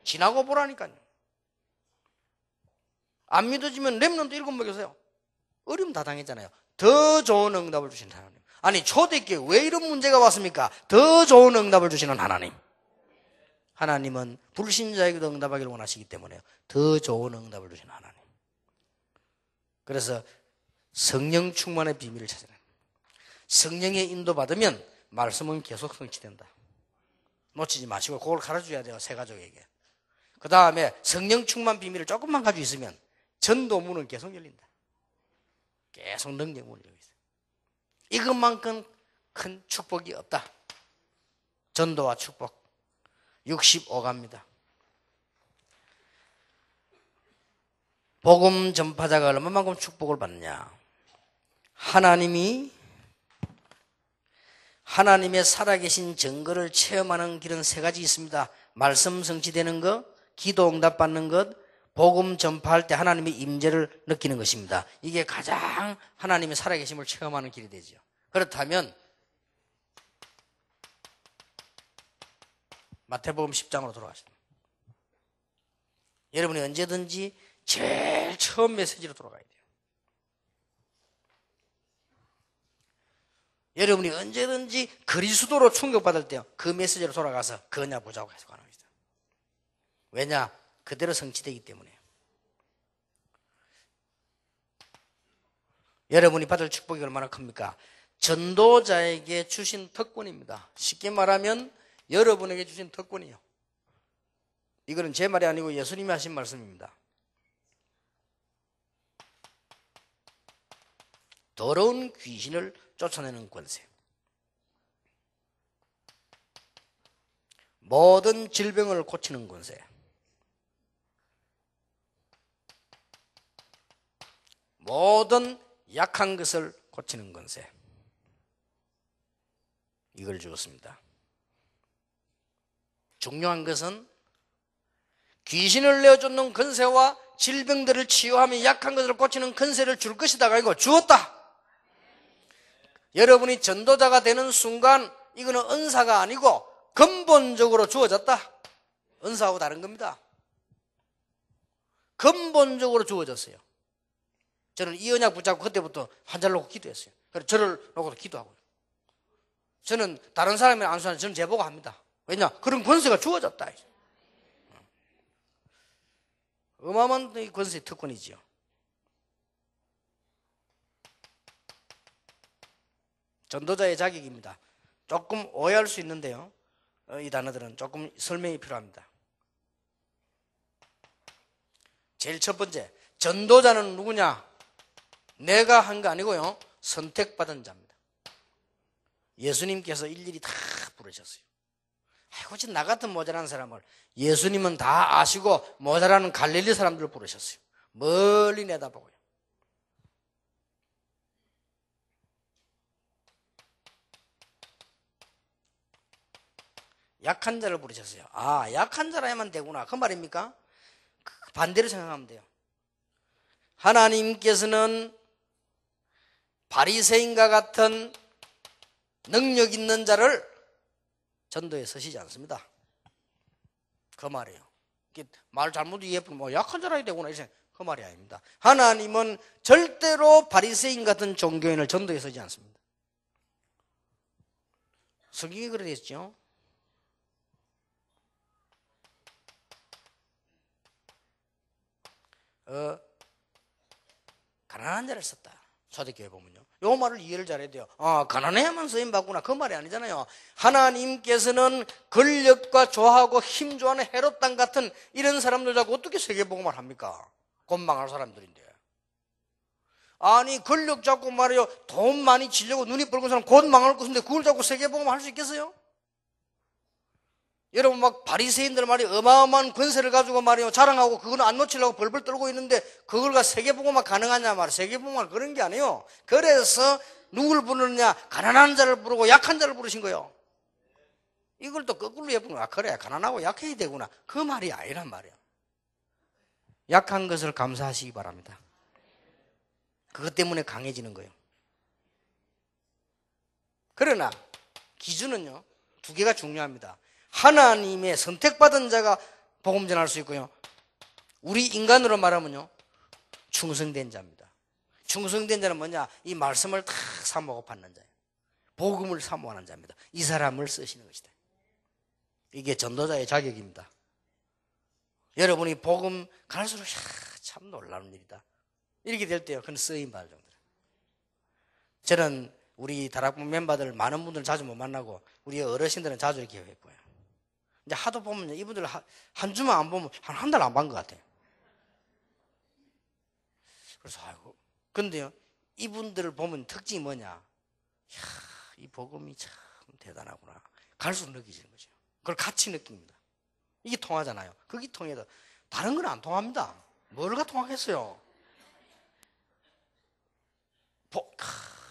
지나고 보라니까요. 안 믿어지면 렘넌트 7 먹여서요. 어려움 다 당했잖아요. 더 좋은 응답을 주시는 하나님. 아니, 초대교회 왜 이런 문제가 왔습니까? 더 좋은 응답을 주시는 하나님. 하나님은 불신자에게도 응답하기를 원하시기 때문에요. 더 좋은 응답을 주시는 하나님. 그래서 성령 충만의 비밀을 찾아라. 성령의 인도받으면 말씀은 계속 성취된다. 놓치지 마시고 그걸 가르쳐줘야 돼요, 새 가족에게. 그 다음에 성령 충만 비밀을 조금만 가지고 있으면 전도문은 계속 열린다. 계속 능력문이 열려 있어요. 이것만큼 큰 축복이 없다. 전도와 축복. 65가입니다. 복음 전파자가 얼마만큼 축복을 받느냐? 하나님의 살아계신 증거를 체험하는 길은 3가지 있습니다. 말씀 성취되는 것, 기도 응답 받는 것, 복음 전파할 때 하나님의 임재를 느끼는 것입니다. 이게 가장 하나님의 살아계심을 체험하는 길이 되죠. 그렇다면 마태복음 10장으로 돌아가십니다. 여러분이 언제든지 제일 처음 메시지로 돌아가야 돼요. 여러분이 언제든지 그리스도로 충격받을 때요, 그 메시지로 돌아가서 그냐 보자고 계속하는 것이죠. 왜냐? 그대로 성취되기 때문에요. 여러분이 받을 축복이 얼마나 큽니까? 전도자에게 주신 특권입니다. 쉽게 말하면 여러분에게 주신 특권이에요. 이거는 제 말이 아니고 예수님이 하신 말씀입니다. 더러운 귀신을 쫓아내는 권세, 모든 질병을 고치는 권세, 모든 약한 것을 고치는 권세, 이걸 주었습니다. 중요한 것은 귀신을 내어쫓는 권세와 질병들을 치유하며 약한 것을 고치는 권세를 줄 것이다가 아니고 주었다. 여러분이 전도자가 되는 순간 이거는 은사가 아니고 근본적으로 주어졌다. 은사하고 다른 겁니다. 근본적으로 주어졌어요. 저는 이 언약 붙잡고 그때부터 환자를 놓고 기도했어요. 그래서 저를 놓고도 기도하고요. 저는 다른 사람이 안 수하는 저는 제보고 합니다. 왜냐? 그런 권세가 주어졌다. 어마어마한 이 권세의 특권이지요. 전도자의 자격입니다. 조금 오해할 수 있는데요. 이 단어들은 조금 설명이 필요합니다. 제일 첫 번째, 전도자는 누구냐? 내가 한 거 아니고요. 선택받은 자입니다. 예수님께서 일일이 다 부르셨어요. 아이고, 진짜 나 같은 모자란 사람을 예수님은 다 아시고 모자라는 갈릴리 사람들을 부르셨어요. 멀리 내다보고요. 약한 자를 부르셨어요. 아, 약한 자라야만 되구나. 그 말입니까? 반대로 생각하면 돼요. 하나님께서는 바리새인과 같은 능력 있는 자를 전도에 서시지 않습니다. 그 말이에요. 말 잘못 이해하면 뭐 약한 자라야 되구나 이제 그 말이 아닙니다. 하나님은 절대로 바리새인 같은 종교인을 전도에 서지 않습니다. 성경이 그래 됐죠. 가난한 자를 썼다. 초대교회 보면요. 요 말을 이해를 잘해야 돼요. 아, 가난해야만 쓰임 받구나. 그 말이 아니잖아요. 하나님께서는 권력과 조하고 힘 좋아하는 헤롯 땅 같은 이런 사람들 자꾸 어떻게 세계복음을 합니까? 곧 망할 사람들인데. 아니, 권력 잡고 말이요. 돈 많이 지려고 눈이 붉은 사람 곧 망할 것인데 그걸 잡고 세계복음 할 수 있겠어요? 여러분 막 바리새인들 말이 어마어마한 권세를 가지고 말이요 자랑하고 그거는 안 놓치려고 벌벌 떨고 있는데 그걸 가 세계복음만 가능하냐 말이야. 세계복음만 그런 게 아니에요. 그래서 누굴 부르느냐? 가난한 자를 부르고 약한 자를 부르신 거예요. 이걸 또 거꾸로 해보면 아 그래 가난하고 약해야 되구나. 그 말이 아니란 말이에요. 약한 것을 감사하시기 바랍니다. 그것 때문에 강해지는 거예요. 그러나 기준은요 두 개가 중요합니다. 하나님의 선택받은 자가 복음 전할 수 있고요. 우리 인간으로 말하면요. 충성된 자입니다. 충성된 자는 뭐냐? 이 말씀을 다 사모하고 받는 자예요. 복음을 사모하는 자입니다. 이 사람을 쓰시는 것이다. 이게 전도자의 자격입니다. 여러분이 복음 갈수록 참 놀라운 일이다. 이렇게 될 때요. 그건 쓰임받을 정도로. 저는 우리 다락방 멤버들 많은 분들 자주 못 만나고 우리 어르신들은 자주 이렇게 했고요. 이제 하도 보면 이분들 한 주만 안 보면 한 달 안 본 것 같아요. 그래서 아이고 근데요 이분들을 보면 특징이 뭐냐? 이야, 이 복음이 참 대단하구나. 갈수록 느끼지는 거죠. 그걸 같이 느낍니다. 이게 통하잖아요. 그게 통해도 다른 건 안 통합니다. 뭐가 통하겠어요?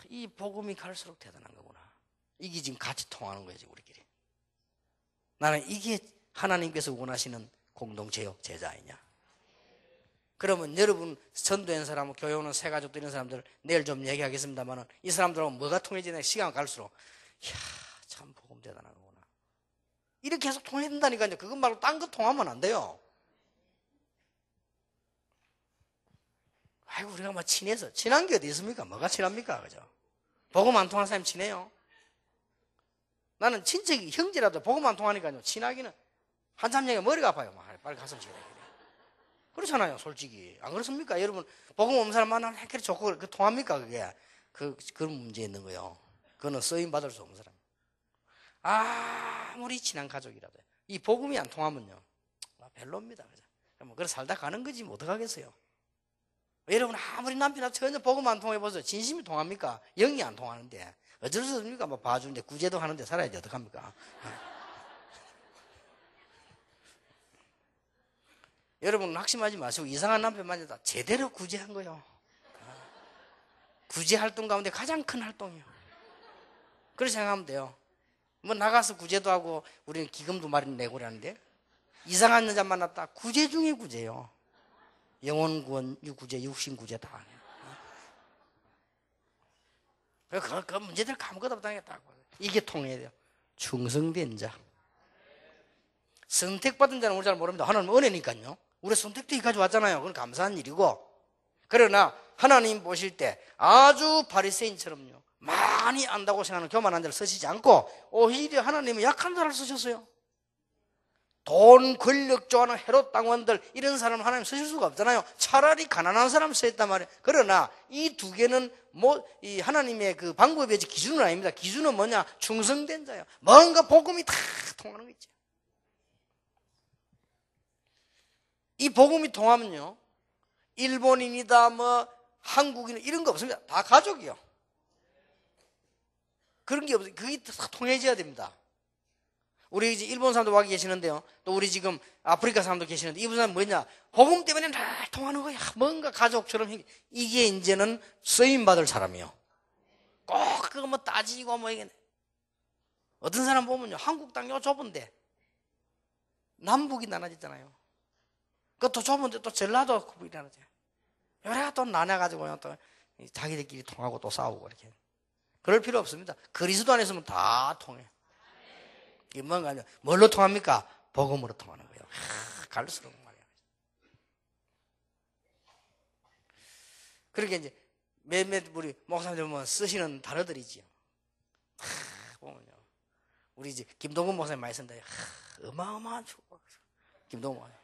이 복음이 갈수록 대단한 거구나. 이게 지금 같이 통하는 거지 우리끼리. 나는 이게 하나님께서 원하시는 공동체요 제자 아니냐. 그러면 여러분 전도한 사람, 교회 오는 새 가족들 이런 사람들 내일 좀 얘기하겠습니다만 이 사람들하고 뭐가 통해지냐 시간 갈수록 이야 참 복음 대단한 거구나. 이렇게 계속 통해야 된다니까요. 그것 말고 딴 거 통하면 안 돼요. 아이고 우리가 막 친해서 친한 게 어디 있습니까? 뭐가 친합니까? 그죠? 복음 안 통한 사람이 친해요. 나는 친척이 형제라도 복음 안 통하니까요. 친하기는 한참 얘기가 머리가 아파요. 빨리 가서 지내야 돼. 그렇잖아요, 솔직히. 안 그렇습니까? 여러분 복음 없는 사람 만나면 해결이 좋고 그 통합니까? 그게 그런 문제 있는 거예요. 그거는 쓰임 받을 수 없는 사람. 아무리 친한 가족이라도 이 복음이 안 통하면요, 별로입니다. 그죠? 그래 살다 가는 거지 뭐 어떡하겠어요. 여러분 아무리 남편하고 전혀 복음 안 통해보세요. 진심이 통합니까? 영이 안 통하는데 어쩔 수 없습니까? 뭐 봐주는데 구제도 하는데 살아야지 어떡합니까? 여러분 낙심하지 마시고 이상한 남편 만나다 제대로 구제한 거예요. 구제 활동 가운데 가장 큰 활동이에요. 그렇게 생각하면 돼요. 뭐 나가서 구제도 하고 우리는 기금도 마련 내고 그러는데 이상한 여자 만났다. 구제 중에 구제요. 영혼 구원 구제, 육신 구제 다. 그 문제들 아무것도 없다니까. 이게 통해야 돼요. 충성된 자. 선택받은 자는 우리 잘 모릅니다. 하나님은 은혜니까요. 우리 선택도 여기까지 왔잖아요. 그건 감사한 일이고. 그러나 하나님 보실 때 아주 바리새인처럼요. 많이 안다고 생각하는 교만한 자를 쓰시지 않고 오히려 하나님은 약한 자를 쓰셨어요. 돈, 권력 좋아하는 헤롯 당원들 이런 사람은 하나님 쓰실 수가 없잖아요. 차라리 가난한 사람 쓰였단 말이에요. 그러나 이 두 개는 이 하나님의 그 방법이 기준은 아닙니다. 기준은 뭐냐? 충성된 자예요. 뭔가 복음이 다 통하는 거 있죠. 이 복음이 통하면요. 일본인이다 뭐 한국인 이런 거 없습니다. 다 가족이요. 그런 게 없어요. 그게 다 통해져야 됩니다. 우리 이제 일본 사람도 와 계시는데요. 또 우리 지금 아프리카 사람도 계시는데 이분 사람 뭐냐? 복음 때문에 다 통하는 거야. 뭔가 가족처럼 이게 이제는 쓰임 받을 사람이요. 꼭 그거 뭐 따지고 뭐 이게 어떤 사람 보면요. 한국 땅이 좁은데 남북이 나눠졌잖아요. 그것도 좁은데 또 전라도 그분이 나눠져. 여래가 또 나눠가지고요. 또 자기들끼리 통하고 또 싸우고 이렇게. 그럴 필요 없습니다. 그리스도 안에 있으면 다 통해. 이게 뭔가, 뭘로 통합니까? 복음으로 통하는 거예요. 갈수록 말이에요. 그렇게 이제, 몇몇 우리 목사님들 보면 쓰시는 단어들이지요. 보면요. 우리 이제 김동근 목사님 많이 쓴다. 어마어마한 축복. 김동근 목사님.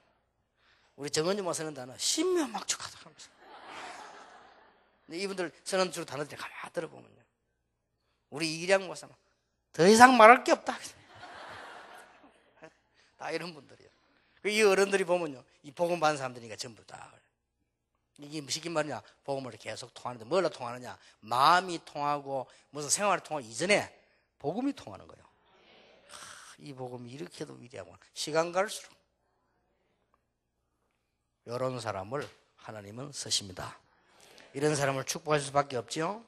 우리 정은주 목사 쓰는 단어, 신묘막축하다. 하면서. 근데 이분들 쓰는 주로 단어들이 가만히 들어보면요. 우리 이기량 목사는 더 이상 말할 게 없다. 다 이런 분들이요. 이 어른들이 보면요. 이 복음 받은 사람들이니까 전부 다. 이게 무슨 말이냐. 복음을 계속 통하는데 뭘로 통하느냐. 마음이 통하고 무슨 생활이 통하기 이전에 복음이 통하는 거예요. 이 복음이 이렇게도 위대하고 시간 갈수록 이런 사람을 하나님은 쓰십니다. 이런 사람을 축복할 수밖에 없죠.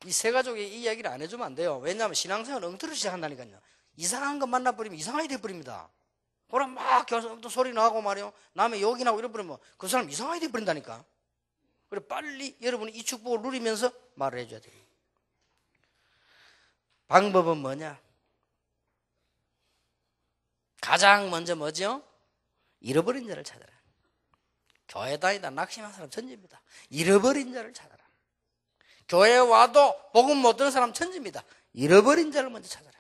이 세 가족의 이 이야기를 안 해주면 안 돼요. 왜냐하면 신앙생활 엉터리 시작한다니까요. 이상한 거 만나버리면 이상하게 돼버립니다. 그럼 막 또 소리 나고 말이요. 남의 욕이 나고 이래버리면 그 사람 이상하게 돼버린다니까. 그래 빨리 여러분이 이 축복을 누리면서 말을 해줘야 돼요. 방법은 뭐냐? 가장 먼저 뭐죠? 잃어버린 자를 찾아라. 교회 다니다 낙심한 사람 천지입니다. 잃어버린 자를 찾아라. 교회 와도 복음 못 듣는 사람 천지입니다. 잃어버린 자를 먼저 찾아라.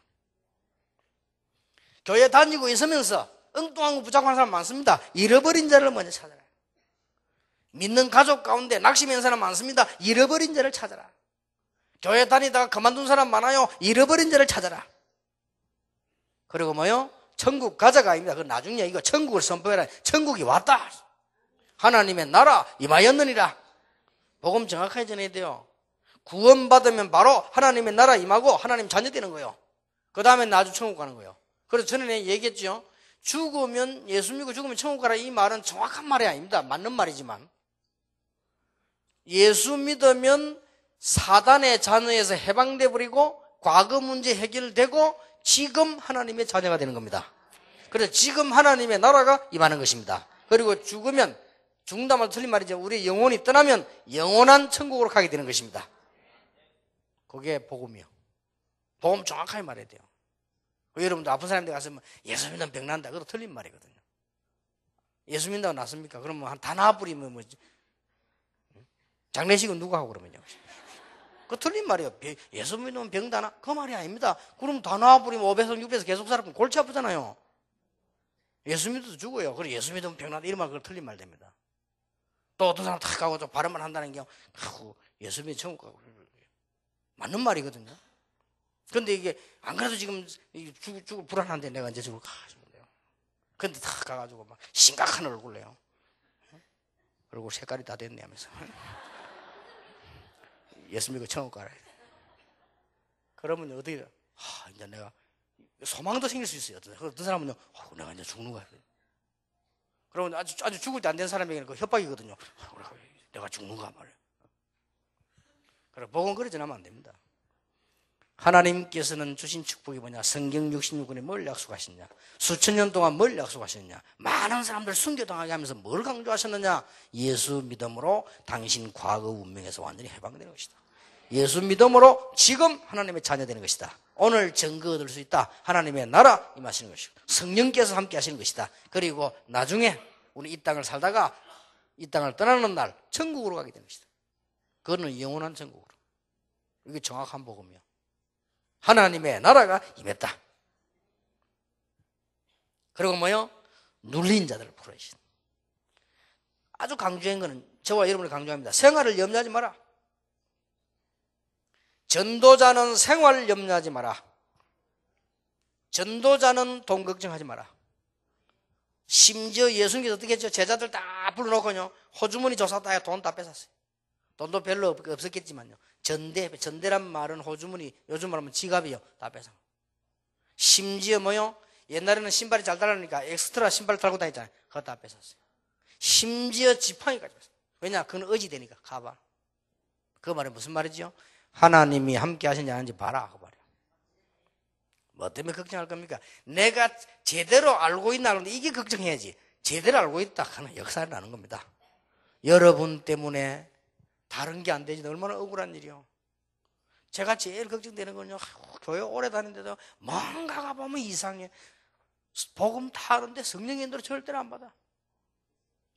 교회 다니고 있으면서 엉뚱한 거 부족한 사람 많습니다. 잃어버린 자를 먼저 찾아라. 믿는 가족 가운데 낙심한 사람 많습니다. 잃어버린 자를 찾아라. 교회 다니다가 그만둔 사람 많아요. 잃어버린 자를 찾아라. 그리고 뭐요? 천국 가자가 아닙니다. 그 나중에 이거 천국을 선포해라. 천국이 왔다. 하나님의 나라 임하였느니라. 복음 정확하게 전해야 돼요. 구원받으면 바로 하나님의 나라 임하고 하나님 자녀 되는 거예요. 그 다음에 나중 천국 가는 거예요. 그래서 전에 얘기했죠. 죽으면 예수 믿고 죽으면 천국 가라 이 말은 정확한 말이 아닙니다. 맞는 말이지만 예수 믿으면 사단의 자녀에서 해방돼 버리고 과거 문제 해결되고 지금 하나님의 자녀가 되는 겁니다. 그래서 지금 하나님의 나라가 임하는 것입니다. 그리고 죽으면 죽는다 말도 틀린 말이죠. 우리의 영혼이 떠나면 영원한 천국으로 가게 되는 것입니다. 그게 복음이요. 복음 정확하게 말해야 돼요. 여러분도 아픈 사람들 가서 예수 믿으면 병 난다. 그것도 틀린 말이거든요. 예수 믿는다고 낫습니까? 그러면 다 나아버리면 뭐지? 장례식은 누가 하고 그러면요? 그거 틀린 말이에요. 예수 믿으면 병 다 나? 그 말이 아닙니다. 그럼 다 나아버리면 5배속 6배속 계속 살아보면 골치 아프잖아요. 예수 믿어도 죽어요. 그래 예수 믿으면 병 난다. 이런 말 그거 틀린 말 됩니다. 또 어떤 사람 탁 가고 또 발음을 한다는 게 예수 믿으면 천국 가고 맞는 말이거든요. 그런데 이게 안 그래도 지금 죽을 불안한데 내가 이제 죽을까 싶은데요. 근데 다 가가지고 막 심각한 얼굴 내요. 얼굴 색깔이 다 됐네 하면서. 예수 믿고 천국 가라. 그러면 어떻게, 이제 내가 소망도 생길 수 있어요. 어떤 사람은요, 내가 이제 죽는 거야. 그러면 아주 죽을 때 안 된 사람에게는 그 협박이거든요. 내가 죽는가 말이에요. 그래, 복음 그러지 않으면 안 됩니다. 하나님께서는 주신 축복이 뭐냐? 성경 66권에 뭘 약속하셨냐? 수천 년 동안 뭘 약속하셨냐? 많은 사람들 순교당하게 하면서 뭘 강조하셨느냐? 예수 믿음으로 당신 과거 운명에서 완전히 해방되는 것이다. 예수 믿음으로 지금 하나님의 자녀 되는 것이다. 오늘 증거 얻을 수 있다. 하나님의 나라 임하시는 것이고 성령께서 함께 하시는 것이다. 그리고 나중에 우리 이 땅을 살다가 이 땅을 떠나는 날 천국으로 가게 되는 것이다. 그거는 영원한 천국으로. 이게 정확한 복음이요. 하나님의 나라가 임했다. 그리고 뭐요? 눌린 자들을 풀어주신. 아주 강조한 거는 저와 여러분이 강조합니다. 생활을 염려하지 마라. 전도자는 생활을 염려하지 마라. 전도자는 돈 걱정하지 마라. 심지어 예수님께서 어떻게 했죠? 제자들 다 불러놓고요, 호주머니 조사다가 돈 다 뺏었어요. 돈도 별로 없었겠지만요. 전대란 말은 호주머니, 요즘 말하면 지갑이요. 다 뺏어. 심지어 뭐요? 옛날에는 신발이 잘 달라니까 엑스트라 신발 달고 다녔잖아요. 그거 다 뺏었어요. 심지어 지팡이까지 뺏었어요. 왜냐? 그건 의지되니까, 가봐. 그 말이 무슨 말이죠? 하나님이 함께 하시는지 안 하는지 봐라. 그 말이에요. 뭐 때문에 걱정할 겁니까? 내가 제대로 알고 있나 하는데 이게 걱정해야지. 제대로 알고 있다 하는 역사를 나는 겁니다. 여러분 때문에 다른 게 안 되지 얼마나 억울한 일이요. 제가 제일 걱정되는 건요, 교회 오래 다니는데도 뭔가가 보면 이상해. 복음 다 하는데 성령의 인도를 절대로 안 받아.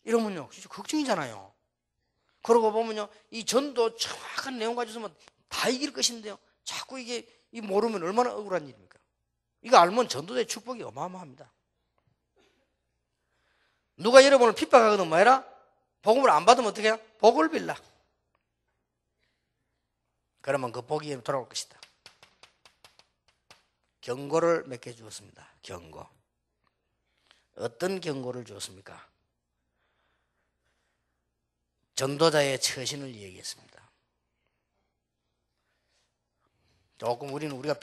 이러면요 진짜 걱정이잖아요. 그러고 보면요 이 전도 정확한 내용 가지고서는 다 이길 것인데요, 자꾸 이게 모르면 얼마나 억울한 일입니까? 이거 알면 전도자의 축복이 어마어마합니다. 누가 여러분을 핍박하거든 뭐 해라? 복음을 안 받으면 어떻게 해요? 복을 빌라. 그러면 그 복이 돌아올 것이다. 경고를 몇 개 주었습니다. 경고. 어떤 경고를 주었습니까? 전도자의 처신을 얘기했습니다. 조금 우리가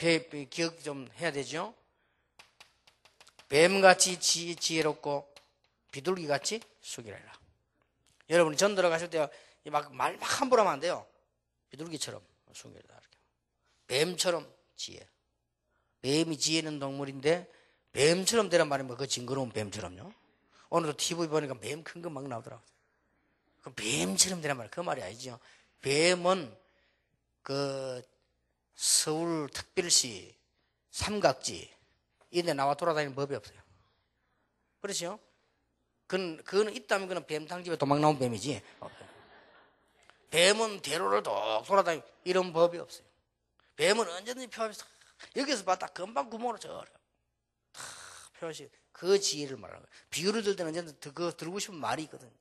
기억 좀 해야 되죠? 뱀같이 지혜롭고 비둘기같이 숙이라. 여러분이 전도를 가실 때 말 막 함부로 하면 안 돼요. 비둘기처럼 숙이라. 뱀처럼 지혜. 뱀이 지혜는 동물인데 뱀처럼 되란 말이면 그 징그러운 뱀처럼요. 오늘도 TV 보니까 뱀 큰 거 막 나오더라고요. 그 뱀처럼 되란 말이에요. 그 말이 아니죠. 뱀은 그 서울 특별시 삼각지 이데 나와 돌아다니는 법이 없어요. 그렇죠? 그거는 있다면 그는 뱀탕집에 도망 나온 뱀이지. 뱀은 대로를 독 돌아다니는 이런 법이 없어요. 뱀은 언제든지 표합해서 여기서 봤다 금방 구멍으로 저려 표시 그 지혜를 말하는 거예요. 비유를 들 때는 언제든지 그거 들고 싶은 말이 있거든요.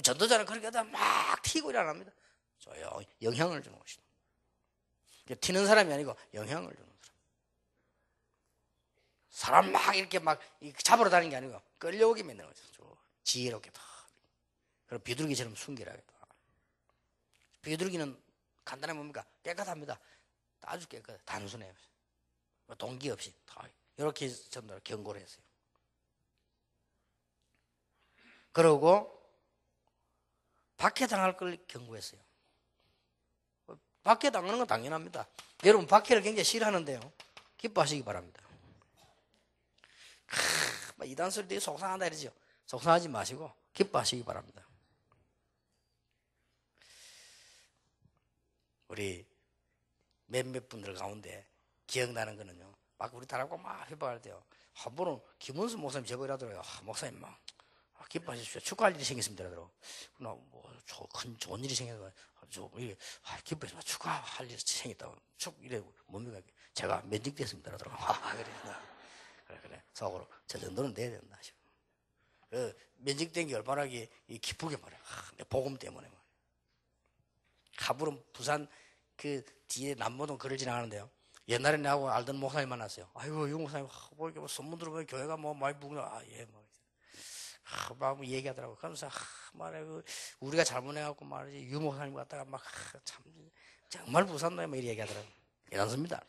전도자는 그렇게 하다 막 튀고 일어납니다. 영향을 주는 것이다. 튀는 사람이 아니고 영향을 주는 사람 막 이렇게 막 잡으러 다니는 게 아니고 끌려오게 만드는 거죠. 지혜롭게 다. 그럼 비둘기처럼 순결하겠다. 비둘기는 간단하게 뭡니까? 깨끗합니다. 아주 깨끗해. 단순해요. 동기 없이 다 이렇게 전도를 경고를 했어요. 그러고 박해당할 걸 경고했어요. 박해당하는 건 당연합니다. 여러분 박해를 굉장히 싫어하는데요, 기뻐하시기 바랍니다. 이단 소리 되게 속상하다 이러죠. 속상하지 마시고 기뻐하시기 바랍니다. 우리 몇몇 분들 가운데 기억나는 거는요, 막 우리 딸하고 막 협박할 때요, 한 번은 김원수 목사님 제보라더라고요. 목사님 막 기뻐하십시오. 축하할 일이 생겼습니다. 그러더라고요. 큰 좋은 일이 생겨서 기뻐해서 축하할 일이 생겼다고 이래 뭡니까? 제가 면직됐습니다. 그러더라고요. 그래 속으로 저 정도는 돼야 된다. 면직된 게 얼마나 기쁘게 말이야. 내 복음 때문에 말이야. 가부름 부산 그 뒤에 남모동 거를 지나가는데요, 옛날에 나하고 알던 목사님 만났어요. 아이고, 이 목사님, 뭐, 이렇게 소문 들어보면 교회가 뭐 많이 묵나. 아, 예, 뭐. 막 얘기하더라고요. 그러면서, 말해, 우리가 잘못해갖고 말이지, 유 목사님 갔다가 막, 참, 정말 부산노예 뭐 이렇게 얘기하더라고요. 괜찮습니다.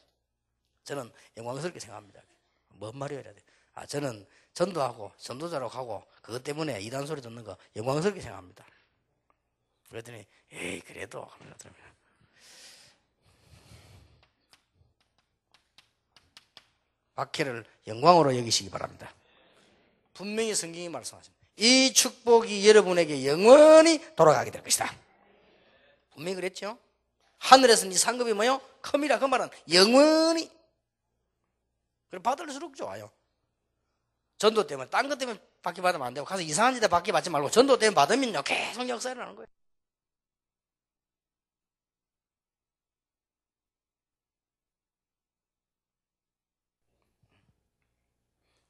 저는 영광스럽게 생각합니다. 뭔 말이어야 돼. 아, 저는 전도하고, 전도자로 가고, 그것 때문에 이단 소리 듣는 거 영광스럽게 생각합니다. 그랬더니, 에이, 그래도, 그러더라고요. 박해를 영광으로 여기시기 바랍니다. 분명히 성경이 말씀하십니다. 이 축복이 여러분에게 영원히 돌아가게 될 것이다. 분명히 그랬죠? 하늘에서는 이 상급이 뭐요? 컴이라 그 말은 영원히. 그럼 받을수록 좋아요. 전도 때문에, 딴 것 때문에 받기 받으면 안 되고, 가서 이상한 짓에 받기 받지 말고, 전도 때문에 받으면요, 계속 역사 일어나는 거예요.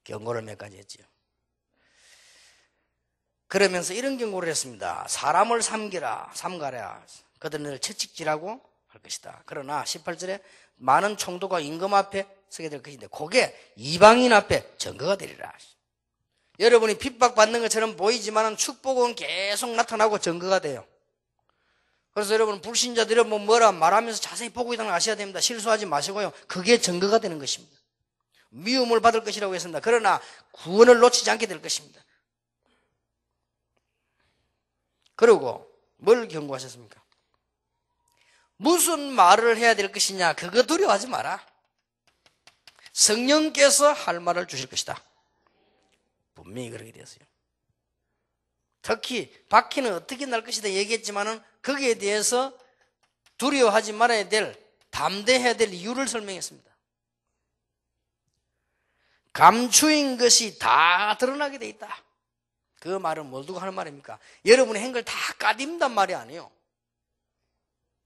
경고를 몇 가지 했지요. 그러면서 이런 경고를 했습니다. 사람을 삼가랴. 그들은 너를 채찍질하고 할 것이다. 그러나 18절에 많은 총독과 임금 앞에 서게 될 것인데 그게 이방인 앞에 증거가 되리라. 여러분이 핍박받는 것처럼 보이지만 축복은 계속 나타나고 증거가 돼요. 그래서 여러분 불신자들이 뭐라 말하면서 자세히 보고 있다는 걸 아셔야 됩니다. 실수하지 마시고요. 그게 증거가 되는 것입니다. 미움을 받을 것이라고 했습니다. 그러나 구원을 놓치지 않게 될 것입니다. 그리고 뭘 경고하셨습니까? 무슨 말을 해야 될 것이냐, 그거 두려워하지 마라. 성령께서 할 말을 주실 것이다. 분명히 그렇게 되었어요. 특히 박해는 어떻게 날 것이다 얘기했지만은 거기에 대해서 두려워하지 말아야 될, 담대해야 될 이유를 설명했습니다. 감추인 것이 다 드러나게 돼 있다. 그 말은 뭘 두고 하는 말입니까? 여러분이 한 걸 다 까딘단 말이 아니에요.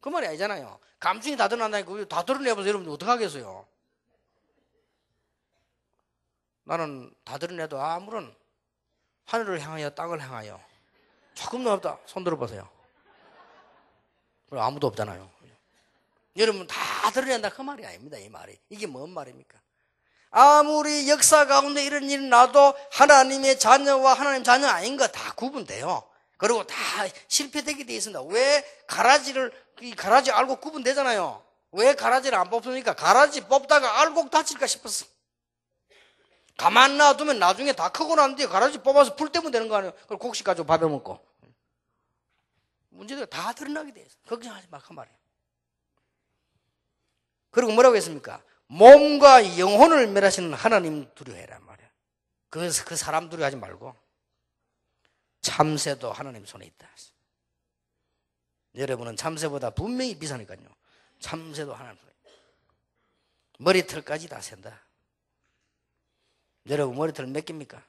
그 말이 아니잖아요. 감추인 다 드러난다니까 다 드러내봐서 여러분들 어떡하겠어요? 나는 다 드러내도 아무런 하늘을 향하여 땅을 향하여 조금도 없다. 손 들어보세요. 아무도 없잖아요. 여러분 다 드러낸다 그 말이 아닙니다. 이 말이. 이게 뭔 말입니까? 아무리 역사 가운데 이런 일이 나도 하나님의 자녀와 하나님 자녀 아닌 거 다 구분돼요. 그리고 다 실패되게 돼 있습니다. 왜 이 가라지 알고 구분되잖아요. 왜 가라지를 안 뽑습니까? 가라지 뽑다가 알곡 다칠까 싶었어. 가만 놔두면 나중에 다 크고 난 뒤에 가라지 뽑아서 불 때면 되는 거 아니에요? 그걸 곡식 가지고 밥해 먹고. 문제가 다 드러나게 돼 있어. 걱정하지 마, 그 말이에요. 그리고 뭐라고 했습니까? 몸과 영혼을 멸하시는 하나님 두려워해란 말이야. 그 사람 두려워하지 말고 참새도 하나님 손에 있다. 여러분은 참새보다 분명히 비싸니까요. 참새도 하나님 손에 있다. 머리털까지 다 샌다. 여러분 머리털 몇 개입니까?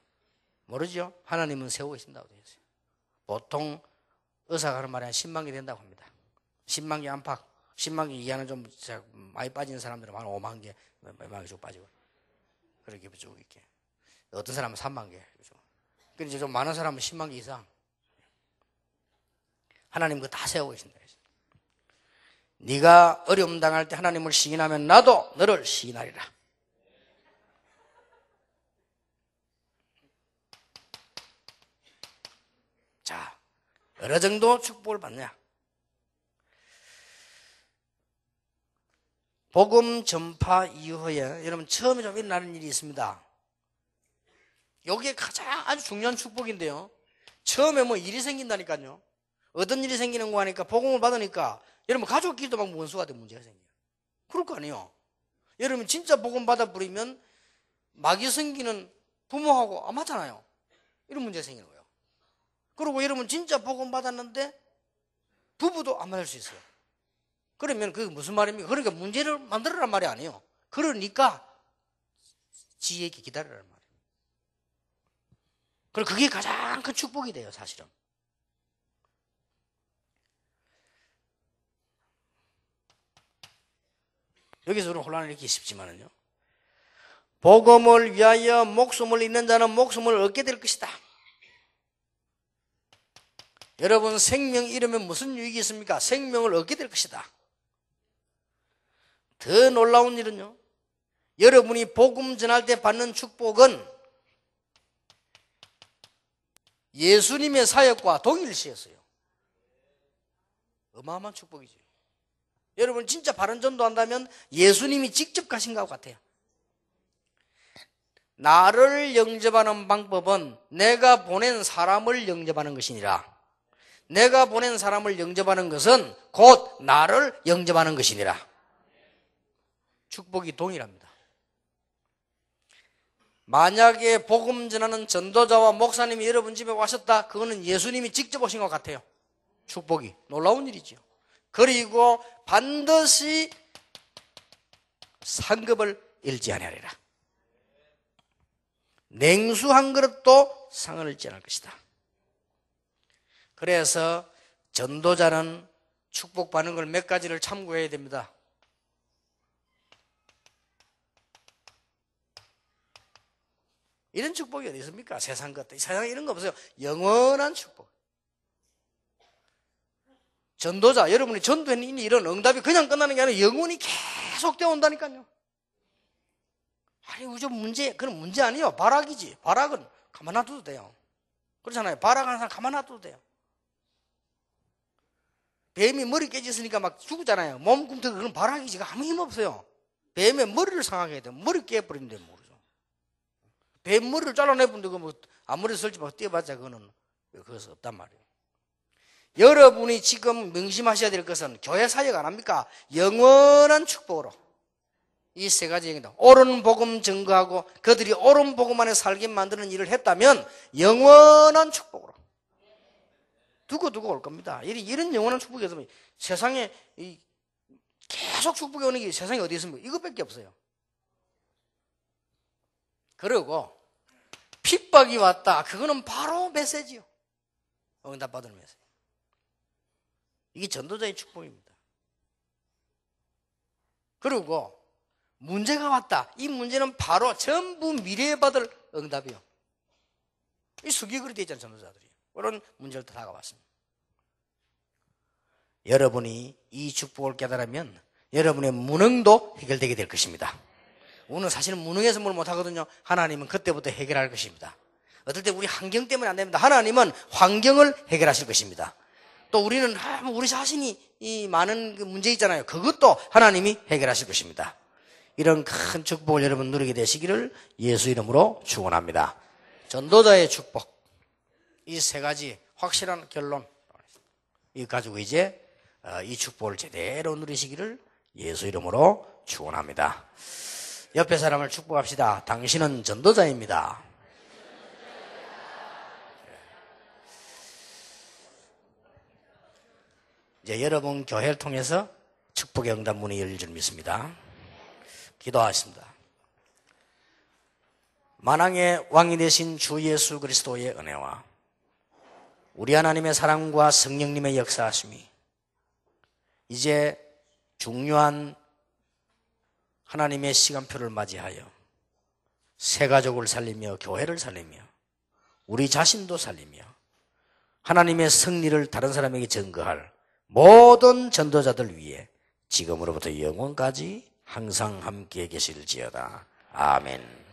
모르죠? 하나님은 세우고 계신다고 되어 있어요. 보통 의사가 하는 말이 한 10만 개 된다고 합니다. 10만 개 안팎. 10만 개 이하는 좀 많이 빠지는 사람들은 한 5만 개, 몇만 개 쭉 빠지고. 그렇게 쭉 이렇게. 어떤 사람은 3만 개. 그런데 좀 많은 사람은 10만 개 이상. 하나님 그거 다 세우고 계신다. 네가 어려움 당할 때 하나님을 시인하면 나도 너를 시인하리라. 자, 어느 정도 축복을 받냐? 복음 전파 이후에 여러분 처음에 좀 일어나는 일이 있습니다. 여기에 가장 아주 중요한 축복인데요. 처음에 뭐 일이 생긴다니까요. 어떤 일이 생기는 거 하니까 복음을 받으니까 여러분 가족끼리도 막 원수가 된 문제가 생겨요. 그럴 거 아니에요. 여러분 진짜 복음 받아버리면 마귀 생기는 부모하고 안 맞잖아요. 이런 문제가 생기는 거예요. 그리고 여러분 진짜 복음 받았는데 부부도 안 맞을 수 있어요. 그러면 그게 무슨 말입니까? 그러니까 문제를 만들어란 말이 아니에요. 그러니까 지혜있게 기다리라는 말이에요. 그리고 그게 가장 큰 축복이 돼요, 사실은. 여기서 우리는 혼란을 일으키기 쉽지만은요. 복음을 위하여 목숨을 잃는 자는 목숨을 얻게 될 것이다. 여러분 생명 잃으면 무슨 유익이 있습니까? 생명을 얻게 될 것이다. 더 놀라운 일은요, 여러분이 복음 전할 때 받는 축복은 예수님의 사역과 동일시했어요. 어마어마한 축복이죠. 여러분 진짜 바른 전도한다면 예수님이 직접 가신 것 같아요. 나를 영접하는 방법은 내가 보낸 사람을 영접하는 것이니라. 내가 보낸 사람을 영접하는 것은 곧 나를 영접하는 것이니라. 축복이 동일합니다. 만약에 복음 전하는 전도자와 목사님이 여러분 집에 오셨다, 그거는 예수님이 직접 오신 것 같아요. 축복이 놀라운 일이죠. 그리고 반드시 상급을 잃지 아니하리라. 냉수 한 그릇도 상을 잃지 않을 것이다. 그래서 전도자는 축복받는 걸 몇 가지를 참고해야 됩니다. 이런 축복이 어디 있습니까? 세상 것들, 세상에 이런 거 없어요. 영원한 축복. 전도자, 여러분이 전도했는 이런 응답이 그냥 끝나는 게 아니라 영원히 계속 되어 온다니까요. 아니, 우주 문제, 그건 문제 아니에요. 발악이지. 발악은 가만 놔둬도 돼요. 그렇잖아요. 발악하는 사람 가만 놔둬도 돼요. 뱀이 머리 깨졌으니까 막 죽잖아요. 몸 굶뜨고 그건 발악이지. 아무 힘 없어요. 뱀의 머리를 상하게 해야 돼요. 머리 깨버리는데 모르죠. 뱀 머리를 잘라내본데 그 뭐 아무리 설치 막 뛰어봤자 그거는 그것은 없단 말이에요. 여러분이 지금 명심하셔야 될 것은 교회 사역 안 합니까? 영원한 축복으로 이 세 가지 얘기다. 옳은 복음 증거하고 그들이 옳은 복음 안에 살게 만드는 일을 했다면 영원한 축복으로 두고 올 겁니다. 이런 영원한 축복이 없으면 세상에 계속 축복이 오는 게 세상에 어디 있습니까? 이것밖에 없어요. 그리고 핍박이 왔다. 그거는 바로 메시지요. 응답받은 메시지. 이게 전도자의 축복입니다. 그리고 문제가 왔다. 이 문제는 바로 전부 미래에 받을 응답이요. 이 수기글이 되어 있잖아요. 전도자들이. 그런 문제를 다가왔습니다. 여러분이 이 축복을 깨달으면 여러분의 무능도 해결되게 될 것입니다. 우리는 사실은 무능해서 뭘 못하거든요. 하나님은 그때부터 해결할 것입니다. 어떨 때 우리 환경 때문에 안 됩니다. 하나님은 환경을 해결하실 것입니다. 또 우리는 우리 자신이 이 많은 문제 있잖아요. 그것도 하나님이 해결하실 것입니다. 이런 큰 축복을 여러분 누리게 되시기를 예수 이름으로 축원합니다. 전도자의 축복, 이 세 가지 확실한 결론, 이 가지고 이제 이 축복을 제대로 누리시기를 예수 이름으로 축원합니다. 옆에 사람을 축복합시다. 당신은 전도자입니다. 이제 여러분 교회를 통해서 축복의 응답 문이 열릴 줄 믿습니다. 기도하겠습니다. 만왕의 왕이 되신 주 예수 그리스도의 은혜와 우리 하나님의 사랑과 성령님의 역사하심이 이제 중요한 하나님의 시간표를 맞이하여 새 가족을 살리며 교회를 살리며 우리 자신도 살리며 하나님의 승리를 다른 사람에게 증거할 모든 전도자들 위해 지금으로부터 영원까지 항상 함께 계실지어다. 아멘.